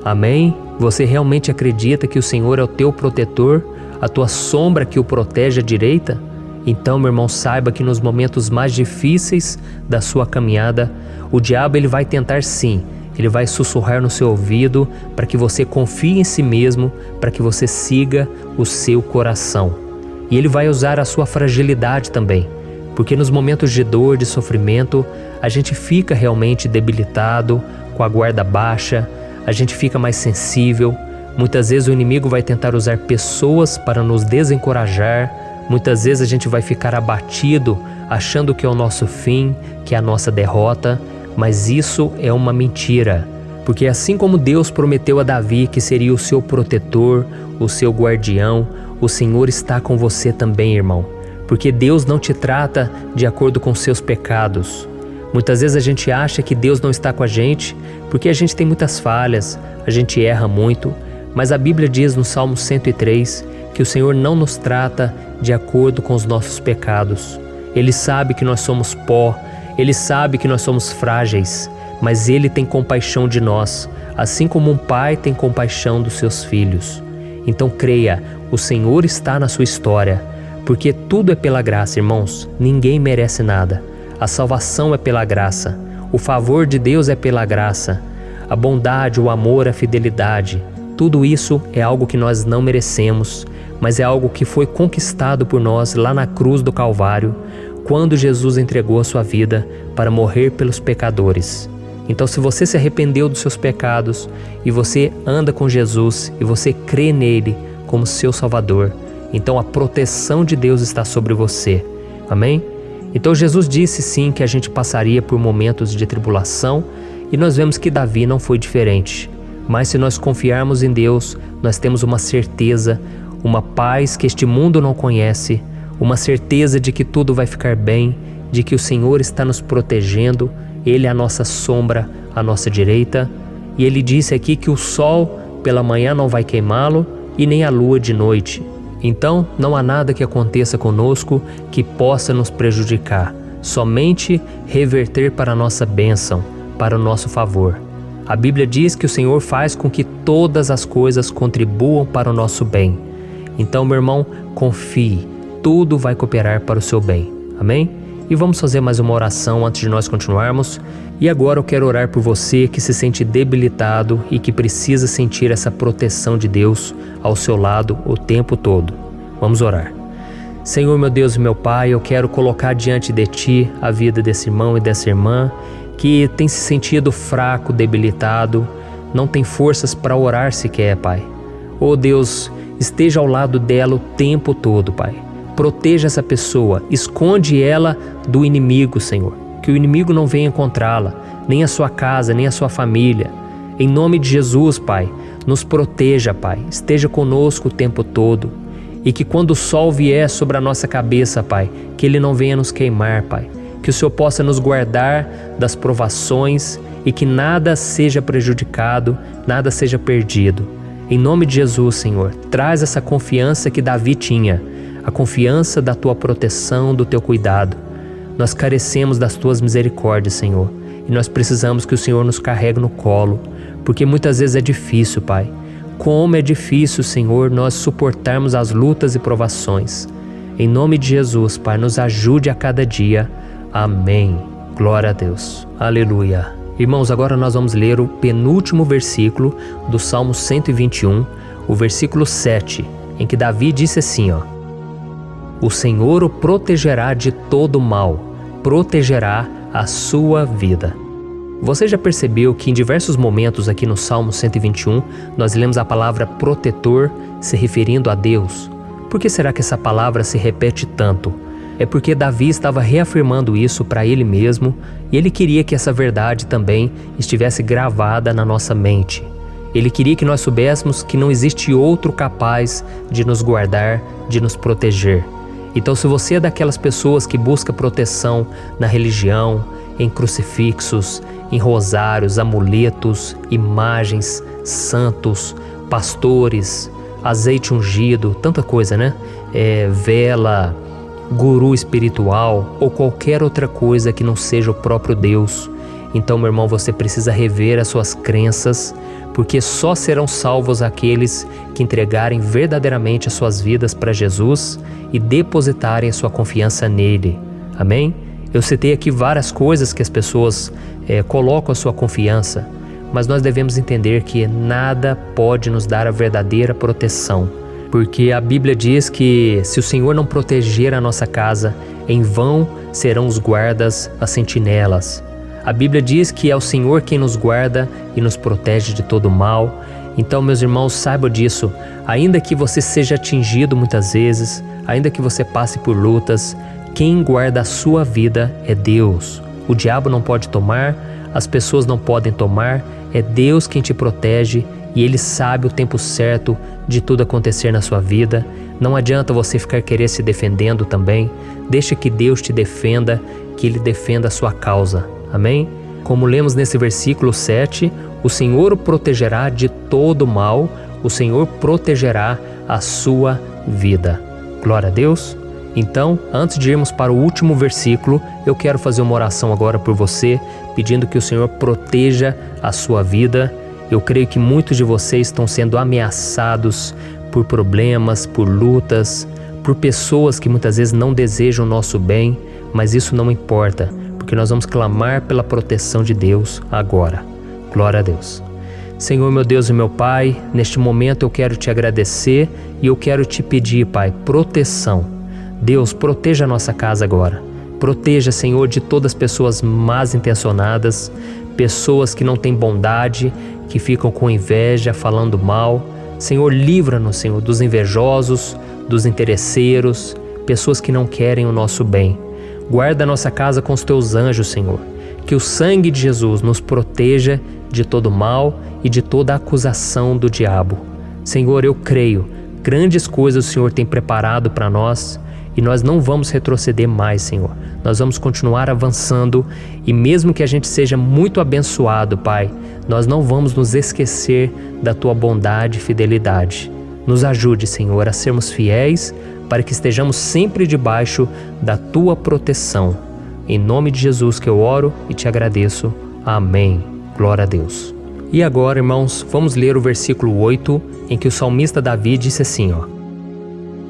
Amém? Você realmente acredita que o Senhor é o teu protetor, a tua sombra que o protege à direita? Então, meu irmão, saiba que nos momentos mais difíceis da sua caminhada, o diabo ele vai tentar sim, ele vai sussurrar no seu ouvido para que você confie em si mesmo, para que você siga o seu coração. E ele vai usar a sua fragilidade também, porque nos momentos de dor, de sofrimento, a gente fica realmente debilitado, com a guarda baixa, a gente fica mais sensível. Muitas vezes o inimigo vai tentar usar pessoas para nos desencorajar. Muitas vezes a gente vai ficar abatido, achando que é o nosso fim, que é a nossa derrota, mas isso é uma mentira. Porque assim como Deus prometeu a Davi que seria o seu protetor, o seu guardião, o Senhor está com você também, irmão. Porque Deus não te trata de acordo com seus pecados. Muitas vezes a gente acha que Deus não está com a gente porque a gente tem muitas falhas, a gente erra muito, mas a Bíblia diz no Salmo 103 que o Senhor não nos trata de acordo com os nossos pecados. Ele sabe que nós somos pó, Ele sabe que nós somos frágeis, mas Ele tem compaixão de nós, assim como um pai tem compaixão dos seus filhos. Então creia, o Senhor está na sua história, porque tudo é pela graça, irmãos, ninguém merece nada. A salvação é pela graça, o favor de Deus é pela graça, a bondade, o amor, a fidelidade, tudo isso é algo que nós não merecemos, mas é algo que foi conquistado por nós lá na cruz do Calvário, quando Jesus entregou a sua vida para morrer pelos pecadores. Então, se você se arrependeu dos seus pecados e você anda com Jesus e você crê nele como seu Salvador, então a proteção de Deus está sobre você. Amém? Então Jesus disse sim que a gente passaria por momentos de tribulação e nós vemos que Davi não foi diferente. Mas se nós confiarmos em Deus, nós temos uma certeza, uma paz que este mundo não conhece, uma certeza de que tudo vai ficar bem, de que o Senhor está nos protegendo, Ele é a nossa sombra, à nossa direita. E Ele disse aqui que o sol pela manhã não vai queimá-lo e nem a lua de noite. Então, não há nada que aconteça conosco que possa nos prejudicar, somente reverter para a nossa bênção, para o nosso favor. A Bíblia diz que o Senhor faz com que todas as coisas contribuam para o nosso bem. Então, meu irmão, confie, tudo vai cooperar para o seu bem. Amém? E vamos fazer mais uma oração antes de nós continuarmos. E agora eu quero orar por você que se sente debilitado e que precisa sentir essa proteção de Deus ao seu lado o tempo todo. Vamos orar. Senhor, meu Deus e meu Pai, eu quero colocar diante de Ti a vida desse irmão e dessa irmã que tem se sentido fraco, debilitado, não tem forças para orar sequer, Pai. Oh Deus, esteja ao lado dela o tempo todo, Pai. Proteja essa pessoa, esconde ela do inimigo, Senhor. Que o inimigo não venha encontrá-la, nem a sua casa, nem a sua família. Em nome de Jesus, Pai, nos proteja, Pai. Esteja conosco o tempo todo. E que quando o sol vier sobre a nossa cabeça, Pai, que ele não venha nos queimar, Pai. Que o Senhor possa nos guardar das provações e que nada seja prejudicado, nada seja perdido. Em nome de Jesus, Senhor, traz essa confiança que Davi tinha, a confiança da Tua proteção, do Teu cuidado. Nós carecemos das Tuas misericórdias, Senhor, e nós precisamos que o Senhor nos carregue no colo, porque muitas vezes é difícil, Pai. Como é difícil, Senhor, nós suportarmos as lutas e provações. Em nome de Jesus, Pai, nos ajude a cada dia. Amém. Glória a Deus. Aleluia. Irmãos, agora nós vamos ler o penúltimo versículo do Salmo 121, o versículo 7, em que Davi disse assim, ó: O Senhor o protegerá de todo mal, protegerá a sua vida. Você já percebeu que em diversos momentos aqui no Salmo 121, nós lemos a palavra protetor se referindo a Deus? Por que será que essa palavra se repete tanto? É porque Davi estava reafirmando isso para ele mesmo e ele queria que essa verdade também estivesse gravada na nossa mente. Ele queria que nós soubéssemos que não existe outro capaz de nos guardar, de nos proteger. Então, se você é daquelas pessoas que busca proteção na religião, em crucifixos, em rosários, amuletos, imagens, santos, pastores, azeite ungido, tanta coisa, né? Vela, guru espiritual ou qualquer outra coisa que não seja o próprio Deus. Então, meu irmão, você precisa rever as suas crenças, porque só serão salvos aqueles que entregarem verdadeiramente as suas vidas para Jesus e depositarem a sua confiança nele. Amém? Eu citei aqui várias coisas que as pessoas colocam a sua confiança, mas nós devemos entender que nada pode nos dar a verdadeira proteção, porque a Bíblia diz que se o Senhor não proteger a nossa casa, em vão serão os guardas, as sentinelas. A Bíblia diz que é o Senhor quem nos guarda e nos protege de todo mal. Então, meus irmãos, saibam disso. Ainda que você seja atingido muitas vezes, ainda que você passe por lutas, quem guarda a sua vida é Deus. O diabo não pode tomar, as pessoas não podem tomar, é Deus quem te protege e Ele sabe o tempo certo de tudo acontecer na sua vida. Não adianta você ficar querer se defendendo também. Deixa que Deus te defenda, que Ele defenda a sua causa. Amém? Como lemos nesse versículo 7, o Senhor o protegerá de todo mal, o Senhor protegerá a sua vida. Glória a Deus! Então, antes de irmos para o último versículo, eu quero fazer uma oração agora por você, pedindo que o Senhor proteja a sua vida. Eu creio que muitos de vocês estão sendo ameaçados por problemas, por lutas, por pessoas que muitas vezes não desejam o nosso bem, mas isso não importa, porque nós vamos clamar pela proteção de Deus agora. Glória a Deus. Senhor, meu Deus e meu Pai, neste momento eu quero te agradecer e eu quero te pedir, Pai, proteção. Deus, proteja a nossa casa agora. Proteja, Senhor, de todas as pessoas más intencionadas, pessoas que não têm bondade, que ficam com inveja, falando mal. Senhor, livra-nos, Senhor, dos invejosos, dos interesseiros, pessoas que não querem o nosso bem. Guarda a nossa casa com os teus anjos, Senhor. Que o sangue de Jesus nos proteja de todo mal e de toda acusação do diabo. Senhor, eu creio, grandes coisas o Senhor tem preparado para nós e nós não vamos retroceder mais, Senhor. Nós vamos continuar avançando e mesmo que a gente seja muito abençoado, Pai, nós não vamos nos esquecer da Tua bondade e fidelidade. Nos ajude, Senhor, a sermos fiéis para que estejamos sempre debaixo da Tua proteção. Em nome de Jesus que eu oro e te agradeço. Amém. Glória a Deus. E agora, irmãos, vamos ler o versículo 8, em que o salmista Davi disse assim,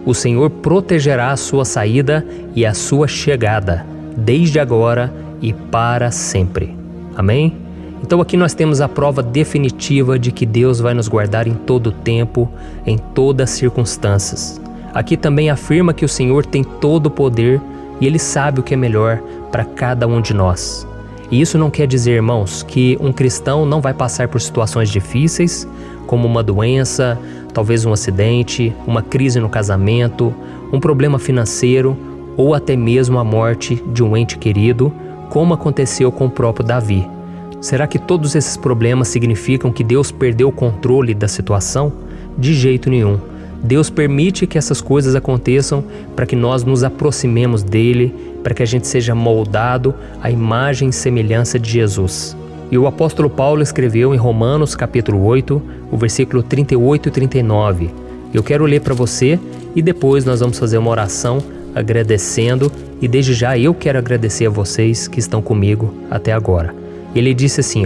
O Senhor protegerá a sua saída e a sua chegada, desde agora e para sempre. Amém? Então aqui nós temos a prova definitiva de que Deus vai nos guardar em todo o tempo, em todas as circunstâncias. Aqui também afirma que o Senhor tem todo o poder e Ele sabe o que é melhor para cada um de nós. E isso não quer dizer, irmãos, que um cristão não vai passar por situações difíceis, como uma doença, talvez um acidente, uma crise no casamento, um problema financeiro ou até mesmo a morte de um ente querido, como aconteceu com o próprio Davi. Será que todos esses problemas significam que Deus perdeu o controle da situação? De jeito nenhum. Deus permite que essas coisas aconteçam para que nós nos aproximemos dele, para que a gente seja moldado à imagem e semelhança de Jesus. E o apóstolo Paulo escreveu em Romanos capítulo 8, o versículo 38 e 39. Eu quero ler para você e depois nós vamos fazer uma oração agradecendo e desde já eu quero agradecer a vocês que estão comigo até agora. Ele disse assim,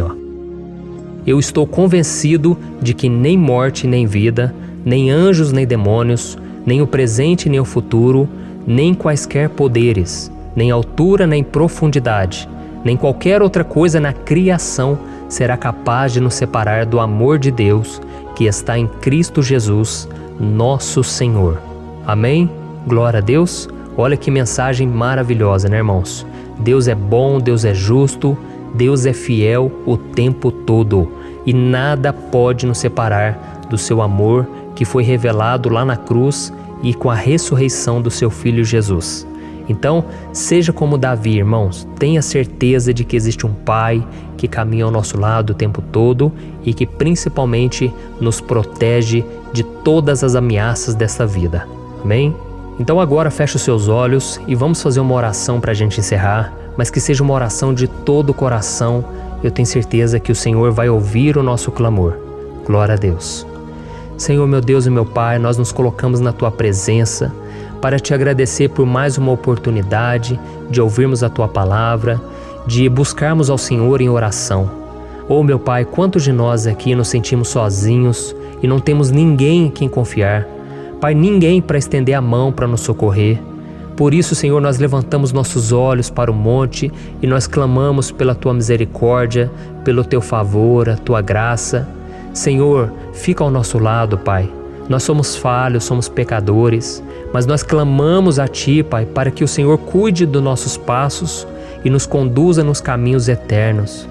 Eu estou convencido de que nem morte nem vida, nem anjos nem demônios, nem o presente nem o futuro, nem quaisquer poderes, nem altura nem profundidade, nem qualquer outra coisa na criação será capaz de nos separar do amor de Deus que está em Cristo Jesus, nosso Senhor. Amém? Glória a Deus. Olha que mensagem maravilhosa, né, irmãos? Deus é bom, Deus é justo, Deus é fiel o tempo todo e nada pode nos separar do seu amor que foi revelado lá na cruz e com a ressurreição do seu Filho Jesus. Então, seja como Davi, irmãos, tenha certeza de que existe um Pai que caminha ao nosso lado o tempo todo e que principalmente nos protege de todas as ameaças dessa vida. Amém? Então agora feche os seus olhos e vamos fazer uma oração para a gente encerrar, mas que seja uma oração de todo o coração. Eu tenho certeza que o Senhor vai ouvir o nosso clamor. Glória a Deus. Senhor, meu Deus e meu Pai, nós nos colocamos na Tua presença para Te agradecer por mais uma oportunidade de ouvirmos a Tua palavra, de buscarmos ao Senhor em oração. Oh, meu Pai, quantos de nós aqui nos sentimos sozinhos e não temos ninguém em quem confiar. Pai, ninguém para estender a mão para nos socorrer. Por isso, Senhor, nós levantamos nossos olhos para o monte e nós clamamos pela Tua misericórdia, pelo Teu favor, a Tua graça. Senhor, fica ao nosso lado, Pai. Nós somos falhos, somos pecadores, mas nós clamamos a Ti, Pai, para que o Senhor cuide dos nossos passos e nos conduza nos caminhos eternos.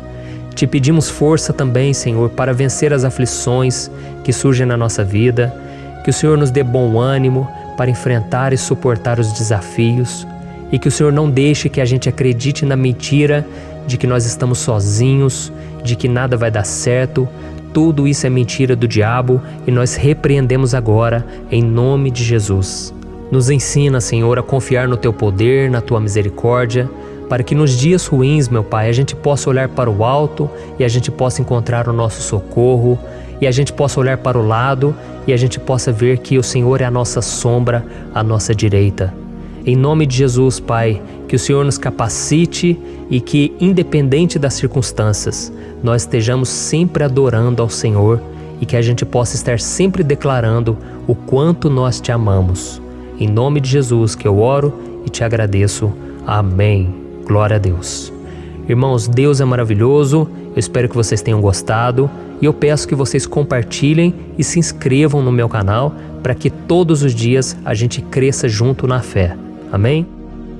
Te pedimos força também, Senhor, para vencer as aflições que surgem na nossa vida, que o Senhor nos dê bom ânimo para enfrentar e suportar os desafios e que o Senhor não deixe que a gente acredite na mentira de que nós estamos sozinhos, de que nada vai dar certo. Tudo isso é mentira do diabo e nós repreendemos agora em nome de Jesus. Nos ensina, Senhor, a confiar no Teu poder, na Tua misericórdia, para que nos dias ruins, meu Pai, a gente possa olhar para o alto e a gente possa encontrar o nosso socorro, e a gente possa olhar para o lado e a gente possa ver que o Senhor é a nossa sombra, a nossa direita. Em nome de Jesus, Pai, que o Senhor nos capacite e que, independente das circunstâncias, nós estejamos sempre adorando ao Senhor e que a gente possa estar sempre declarando o quanto nós Te amamos. Em nome de Jesus que eu oro e Te agradeço. Amém. Glória a Deus. Irmãos, Deus é maravilhoso. Eu espero que vocês tenham gostado e eu peço que vocês compartilhem e se inscrevam no meu canal para que todos os dias a gente cresça junto na fé. Amém?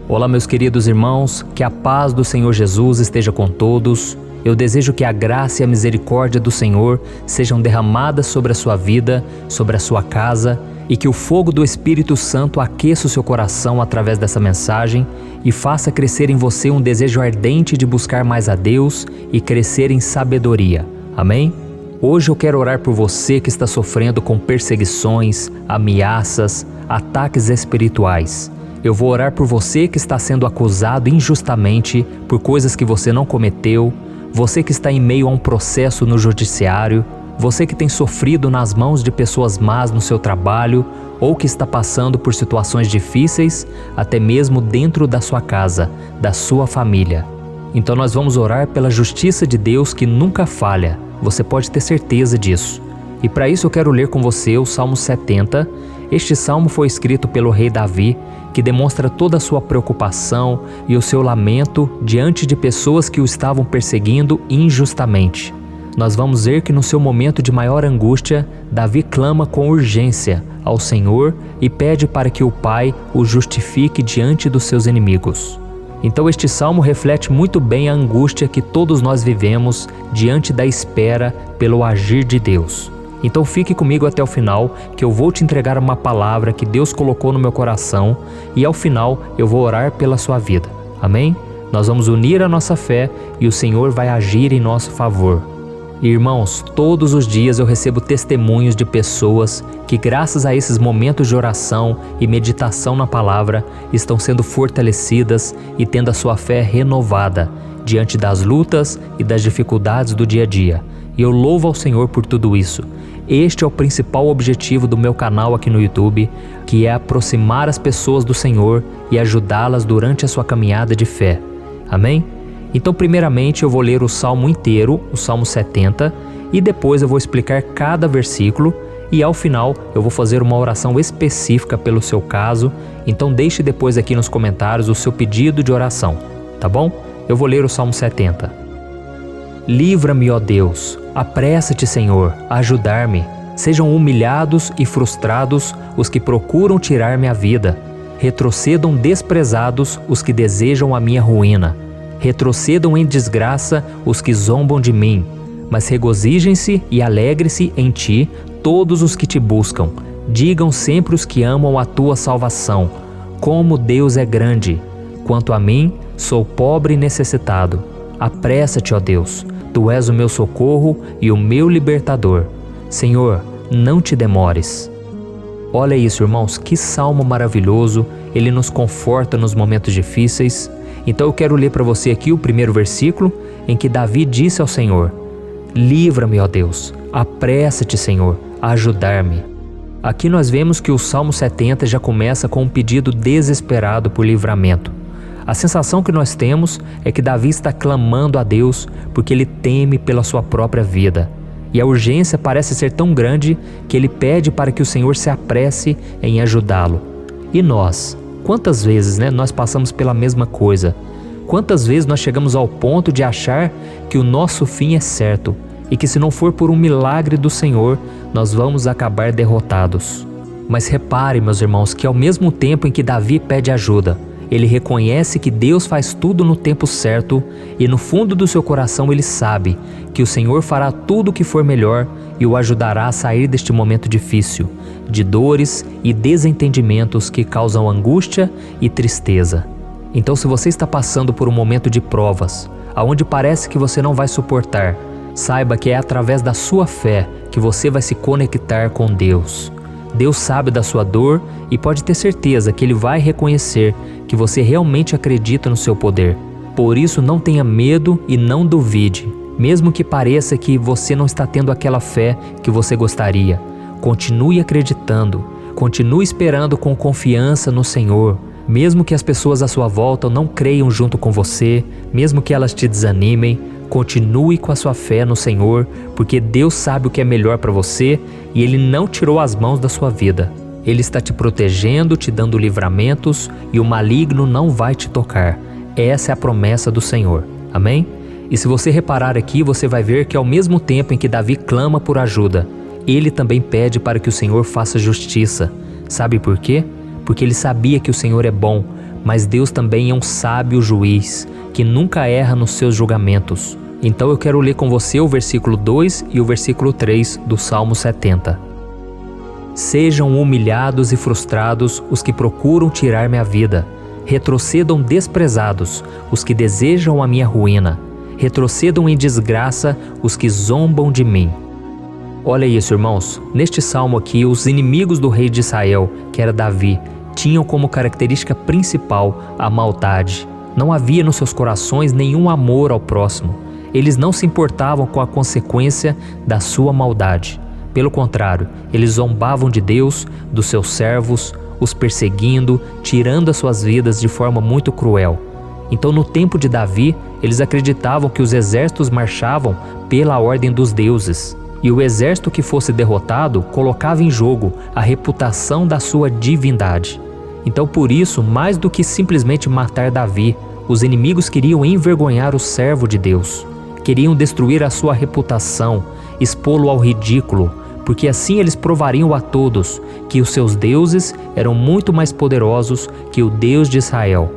Olá, meus queridos irmãos, que a paz do Senhor Jesus esteja com todos. Eu desejo que a graça e a misericórdia do Senhor sejam derramadas sobre a sua vida, sobre a sua casa, e que o fogo do Espírito Santo aqueça o seu coração através dessa mensagem e faça crescer em você um desejo ardente de buscar mais a Deus e crescer em sabedoria. Amém? Hoje eu quero orar por você que está sofrendo com perseguições, ameaças, ataques espirituais. Eu vou orar por você que está sendo acusado injustamente por coisas que você não cometeu, você que está em meio a um processo no judiciário, você que tem sofrido nas mãos de pessoas más no seu trabalho ou que está passando por situações difíceis, até mesmo dentro da sua casa, da sua família. Então nós vamos orar pela justiça de Deus que nunca falha, você pode ter certeza disso. E para isso eu quero ler com você o Salmo 70. Este salmo foi escrito pelo rei Davi, que demonstra toda a sua preocupação e o seu lamento diante de pessoas que o estavam perseguindo injustamente. Nós vamos ver que no seu momento de maior angústia, Davi clama com urgência ao Senhor e pede para que o Pai o justifique diante dos seus inimigos. Então este salmo reflete muito bem a angústia que todos nós vivemos diante da espera pelo agir de Deus. Então fique comigo até o final, que eu vou te entregar uma palavra que Deus colocou no meu coração e ao final eu vou orar pela sua vida. Amém? Nós vamos unir a nossa fé e o Senhor vai agir em nosso favor. Irmãos, todos os dias eu recebo testemunhos de pessoas que, graças a esses momentos de oração e meditação na palavra, estão sendo fortalecidas e tendo a sua fé renovada diante das lutas e das dificuldades do dia a dia. E eu louvo ao Senhor por tudo isso. Este é o principal objetivo do meu canal aqui no YouTube, que é aproximar as pessoas do Senhor e ajudá-las durante a sua caminhada de fé. Amém? Então, primeiramente, eu vou ler o Salmo inteiro, o Salmo 70, e depois eu vou explicar cada versículo e ao final eu vou fazer uma oração específica pelo seu caso. Então deixe depois aqui nos comentários o seu pedido de oração, tá bom? Eu vou ler o Salmo 70. Livra-me, ó Deus, apressa-te, Senhor, a ajudar-me. Sejam humilhados e frustrados os que procuram tirar-me a vida. Retrocedam desprezados os que desejam a minha ruína. Retrocedam em desgraça os que zombam de mim, mas regozijem-se e alegre-se em ti todos os que te buscam. Digam sempre os que amam a tua salvação. Como Deus é grande! Quanto a mim, sou pobre e necessitado. Apressa-te, ó Deus, Tu és o meu socorro e o meu libertador. Senhor, não te demores. Olha isso, irmãos, que salmo maravilhoso, ele nos conforta nos momentos difíceis. Então eu quero ler para você aqui o primeiro versículo, em que Davi disse ao Senhor: livra-me, ó Deus, apressa-te, Senhor, a ajudar-me. Aqui nós vemos que o Salmo 70 já começa com um pedido desesperado por livramento. A sensação que nós temos é que Davi está clamando a Deus porque ele teme pela sua própria vida. E a urgência parece ser tão grande que ele pede para que o Senhor se apresse em ajudá-lo. E nós? Quantas vezes nós passamos pela mesma coisa? Quantas vezes nós chegamos ao ponto de achar que o nosso fim é certo e que se não for por um milagre do Senhor, nós vamos acabar derrotados? Mas repare, meus irmãos, que ao mesmo tempo em que Davi pede ajuda, ele reconhece que Deus faz tudo no tempo certo e no fundo do seu coração ele sabe que o Senhor fará tudo o que for melhor e o ajudará a sair deste momento difícil, de dores e desentendimentos que causam angústia e tristeza. Então, se você está passando por um momento de provas, aonde parece que você não vai suportar, saiba que é através da sua fé que você vai se conectar com Deus. Deus sabe da sua dor e pode ter certeza que Ele vai reconhecer que você realmente acredita no seu poder. Por isso, não tenha medo e não duvide, mesmo que pareça que você não está tendo aquela fé que você gostaria. Continue acreditando, continue esperando com confiança no Senhor. Mesmo que as pessoas à sua volta não creiam junto com você, mesmo que elas te desanimem, continue com a sua fé no Senhor, porque Deus sabe o que é melhor para você e Ele não tirou as mãos da sua vida. Ele está te protegendo, te dando livramentos e o maligno não vai te tocar. Essa é a promessa do Senhor. Amém? E se você reparar aqui, você vai ver que ao mesmo tempo em que Davi clama por ajuda, ele também pede para que o Senhor faça justiça. Sabe por quê? Porque ele sabia que o Senhor é bom, mas Deus também é um sábio juiz, que nunca erra nos seus julgamentos. Então eu quero ler com você o versículo 2 e o versículo 3 do Salmo 70. Sejam humilhados e frustrados os que procuram tirar minha vida. Retrocedam desprezados os que desejam a minha ruína. Retrocedam em desgraça os que zombam de mim. Olha isso, irmãos. Neste salmo aqui, os inimigos do rei de Israel, que era Davi, tinham como característica principal a maldade. Não havia nos seus corações nenhum amor ao próximo. Eles não se importavam com a consequência da sua maldade. Pelo contrário, eles zombavam de Deus, dos seus servos, os perseguindo, tirando as suas vidas de forma muito cruel. Então, no tempo de Davi, eles acreditavam que os exércitos marchavam pela ordem dos deuses. E o exército que fosse derrotado colocava em jogo a reputação da sua divindade. Então, por isso, mais do que simplesmente matar Davi, os inimigos queriam envergonhar o servo de Deus. Queriam destruir a sua reputação, expô-lo ao ridículo, porque assim eles provariam a todos que os seus deuses eram muito mais poderosos que o Deus de Israel.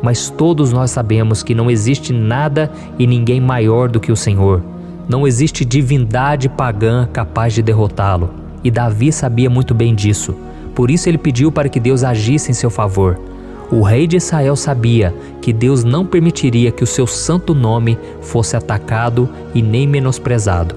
Mas todos nós sabemos que não existe nada e ninguém maior do que o Senhor. Não existe divindade pagã capaz de derrotá-lo. E Davi sabia muito bem disso. Por isso ele pediu para que Deus agisse em seu favor. O rei de Israel sabia que Deus não permitiria que o seu santo nome fosse atacado e nem menosprezado.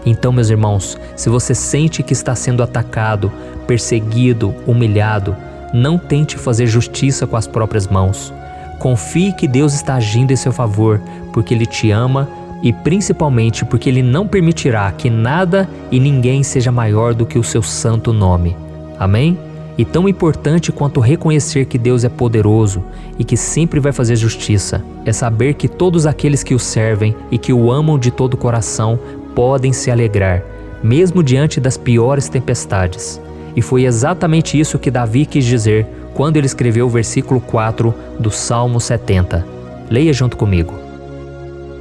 Então, meus irmãos, se você sente que está sendo atacado, perseguido, humilhado, não tente fazer justiça com as próprias mãos. Confie que Deus está agindo em seu favor, porque Ele te ama e principalmente porque Ele não permitirá que nada e ninguém seja maior do que o seu santo nome. Amém? E tão importante quanto reconhecer que Deus é poderoso e que sempre vai fazer justiça, é saber que todos aqueles que o servem e que o amam de todo o coração podem se alegrar, mesmo diante das piores tempestades. E foi exatamente isso que Davi quis dizer quando ele escreveu o versículo 4 do Salmo 70. Leia junto comigo.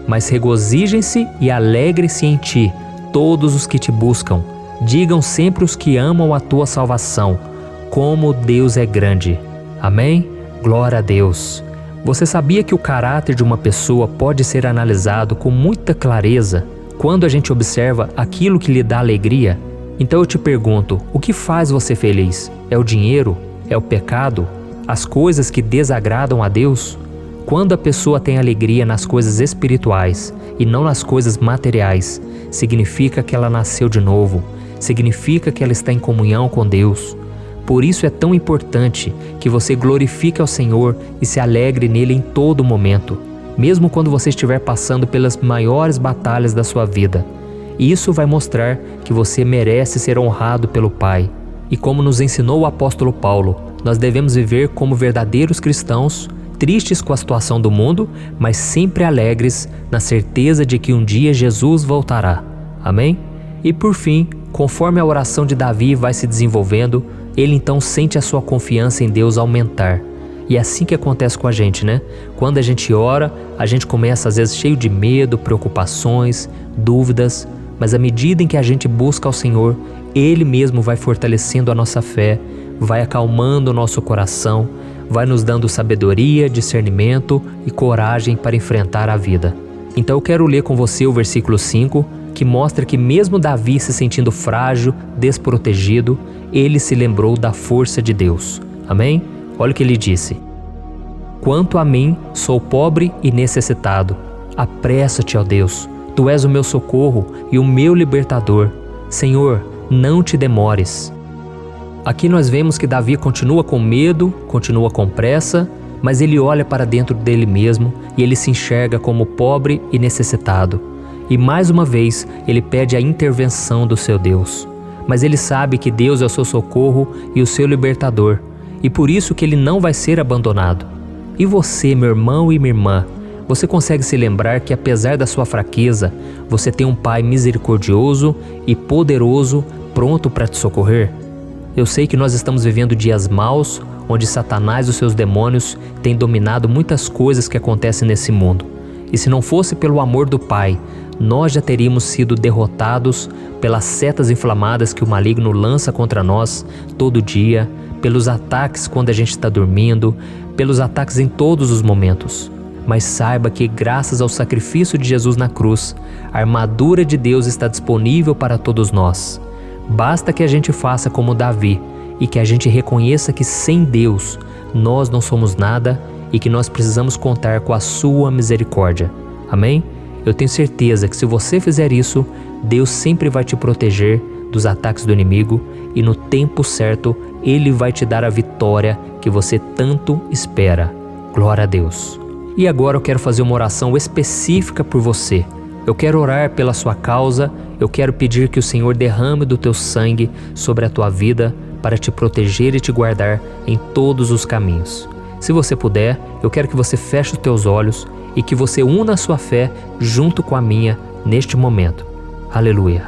Mas regozijem-se e alegrem-se em ti, todos os que te buscam. Digam sempre os que amam a tua salvação, como Deus é grande. Amém? Glória a Deus. Você sabia que o caráter de uma pessoa pode ser analisado com muita clareza quando a gente observa aquilo que lhe dá alegria? Então eu te pergunto, o que faz você feliz? É o dinheiro? É o pecado? as coisas que desagradam a Deus? Quando a pessoa tem alegria nas coisas espirituais e não nas coisas materiais, significa que ela nasceu de novo, significa que ela está em comunhão com Deus. Por isso é tão importante que você glorifique ao Senhor e se alegre nele em todo momento, mesmo quando você estiver passando pelas maiores batalhas da sua vida. Isso vai mostrar que você merece ser honrado pelo Pai. E como nos ensinou o apóstolo Paulo, nós devemos viver como verdadeiros cristãos, tristes com a situação do mundo, mas sempre alegres na certeza de que um dia Jesus voltará. Amém? E por fim, conforme a oração de Davi vai se desenvolvendo, ele então sente a sua confiança em Deus aumentar. E é assim que acontece com a gente, né? Quando a gente ora, a gente começa às vezes cheio de medo, preocupações, dúvidas, mas à medida em que a gente busca ao Senhor, Ele mesmo vai fortalecendo a nossa fé, vai acalmando o nosso coração, vai nos dando sabedoria, discernimento e coragem para enfrentar a vida. Então eu quero ler com você o versículo 5, que mostra que mesmo Davi se sentindo frágil, desprotegido, ele se lembrou da força de Deus. Amém? Olha o que ele disse: Quanto a mim, sou pobre e necessitado. Apressa-te, ó Deus, Tu és o meu socorro e o meu libertador. Senhor, não te demores. Aqui nós vemos que Davi continua com medo, continua com pressa, mas ele olha para dentro dele mesmo e ele se enxerga como pobre e necessitado. E mais uma vez ele pede a intervenção do seu Deus. Mas ele sabe que Deus é o seu socorro e o seu libertador, e por isso que ele não vai ser abandonado. E você, meu irmão e minha irmã, você consegue se lembrar que apesar da sua fraqueza, você tem um Pai misericordioso e poderoso pronto para te socorrer? Eu sei que nós estamos vivendo dias maus, onde Satanás e os seus demônios têm dominado muitas coisas que acontecem nesse mundo. E se não fosse pelo amor do Pai, nós já teríamos sido derrotados pelas setas inflamadas que o maligno lança contra nós todo dia, pelos ataques quando a gente está dormindo, pelos ataques em todos os momentos. Mas saiba que graças ao sacrifício de Jesus na cruz, a armadura de Deus está disponível para todos nós. Basta que a gente faça como Davi e que a gente reconheça que sem Deus nós não somos nada e que nós precisamos contar com a sua misericórdia. Amém? Eu tenho certeza que se você fizer isso, Deus sempre vai te proteger dos ataques do inimigo e no tempo certo Ele vai te dar a vitória que você tanto espera. Glória a Deus. E agora eu quero fazer uma oração específica por você. Eu quero orar pela sua causa, eu quero pedir que o Senhor derrame do teu sangue sobre a tua vida para te proteger e te guardar em todos os caminhos. Se você puder, eu quero que você feche os teus olhos e que você una a sua fé junto com a minha neste momento. Aleluia.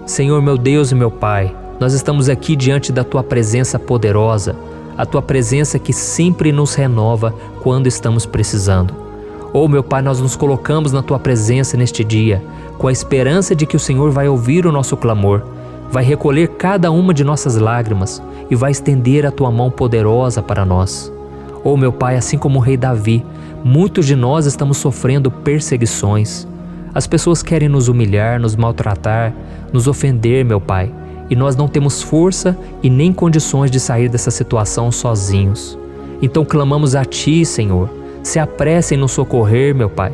Senhor, meu Deus e meu Pai, nós estamos aqui diante da Tua presença poderosa, a Tua presença que sempre nos renova quando estamos precisando. Oh, meu Pai, nós nos colocamos na Tua presença neste dia, com a esperança de que o Senhor vai ouvir o nosso clamor, vai recolher cada uma de nossas lágrimas e vai estender a Tua mão poderosa para nós. Oh, meu Pai, assim como o rei Davi, muitos de nós estamos sofrendo perseguições. As pessoas querem nos humilhar, nos maltratar, nos ofender, meu Pai, e nós não temos força e nem condições de sair dessa situação sozinhos. Então clamamos a Ti, Senhor, se apresse em nos socorrer, meu Pai.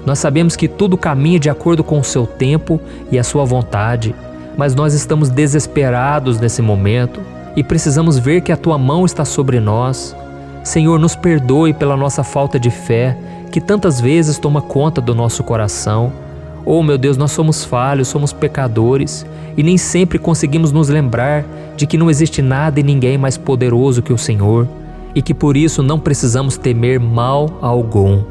Nós sabemos que tudo caminha de acordo com o Seu tempo e a Sua vontade, mas nós estamos desesperados nesse momento e precisamos ver que a Tua mão está sobre nós. Senhor, nos perdoe pela nossa falta de fé, que tantas vezes toma conta do nosso coração. Oh, meu Deus, nós somos falhos, somos pecadores e nem sempre conseguimos nos lembrar de que não existe nada e ninguém mais poderoso que o Senhor e que por isso não precisamos temer mal algum.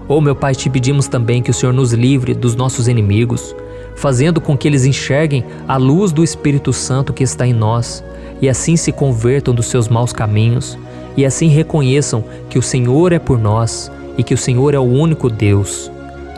Oh, meu Pai, te pedimos também que o Senhor nos livre dos nossos inimigos, fazendo com que eles enxerguem a luz do Espírito Santo que está em nós e assim se convertam dos seus maus caminhos e assim reconheçam que o Senhor é por nós e que o Senhor é o único Deus.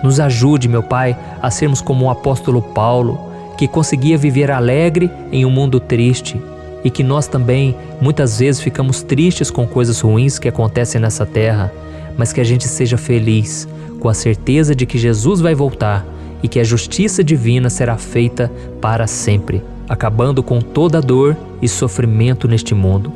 Nos ajude, meu Pai, a sermos como o apóstolo Paulo, que conseguia viver alegre em um mundo triste, e que nós também muitas vezes ficamos tristes com coisas ruins que acontecem nessa terra, mas que a gente seja feliz, com a certeza de que Jesus vai voltar e que a justiça divina será feita para sempre, acabando com toda dor e sofrimento neste mundo.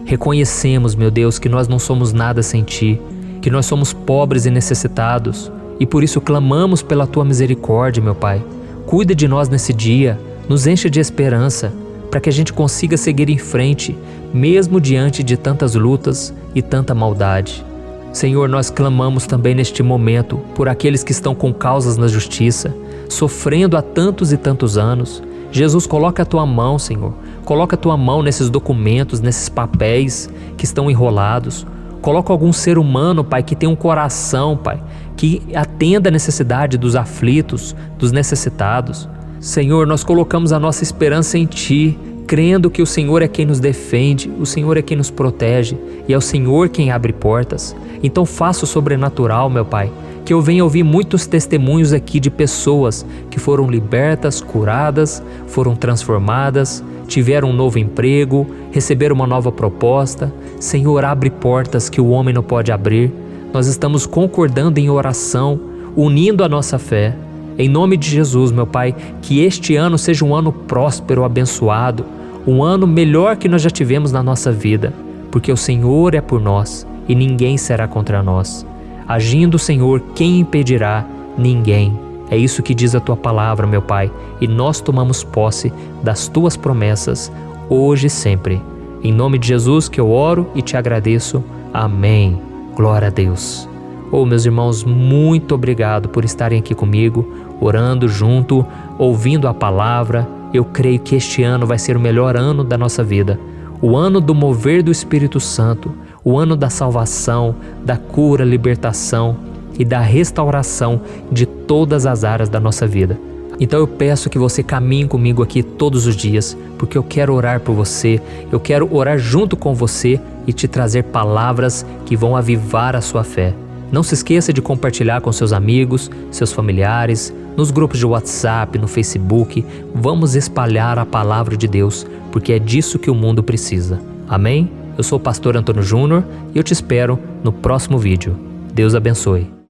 Reconhecemos, meu Deus, que nós não somos nada sem Ti, que nós somos pobres e necessitados, e por isso clamamos pela Tua misericórdia, meu Pai. Cuida de nós nesse dia, nos enche de esperança, para que a gente consiga seguir em frente, mesmo diante de tantas lutas e tanta maldade. Senhor, nós clamamos também neste momento por aqueles que estão com causas na justiça, sofrendo há tantos e tantos anos. Jesus, coloca a Tua mão, Senhor. Coloca a Tua mão nesses documentos, nesses papéis que estão enrolados. Coloca algum ser humano, Pai, que tem um coração, Pai, que atenda a necessidade dos aflitos, dos necessitados. Senhor, nós colocamos a nossa esperança em Ti, crendo que o Senhor é quem nos defende, o Senhor é quem nos protege e é o Senhor quem abre portas. Então faça o sobrenatural, meu Pai, que eu venha ouvir muitos testemunhos aqui de pessoas que foram libertas, curadas, foram transformadas, tiveram um novo emprego, receberam uma nova proposta. Senhor, abre portas que o homem não pode abrir. Nós estamos concordando em oração, unindo a nossa fé. Em nome de Jesus, meu Pai, que este ano seja um ano próspero, abençoado, um ano melhor que nós já tivemos na nossa vida, porque o Senhor é por nós e ninguém será contra nós. Agindo o Senhor, quem impedirá? Ninguém. É isso que diz a Tua palavra, meu Pai, e nós tomamos posse das Tuas promessas, hoje e sempre. Em nome de Jesus que eu oro e te agradeço. Amém. Glória a Deus. Meus irmãos, muito obrigado por estarem aqui comigo, orando junto, ouvindo a palavra. Eu creio que este ano vai ser o melhor ano da nossa vida. O ano do mover do Espírito Santo, o ano da salvação, da cura, libertação e da restauração de todas as áreas da nossa vida. Então eu peço que você caminhe comigo aqui todos os dias, porque eu quero orar por você, eu quero orar junto com você e te trazer palavras que vão avivar a sua fé. Não se esqueça de compartilhar com seus amigos, seus familiares, nos grupos de WhatsApp, no Facebook. Vamos espalhar a palavra de Deus, porque é disso que o mundo precisa. Amém? Eu sou o pastor Antônio Júnior e eu te espero no próximo vídeo. Deus abençoe.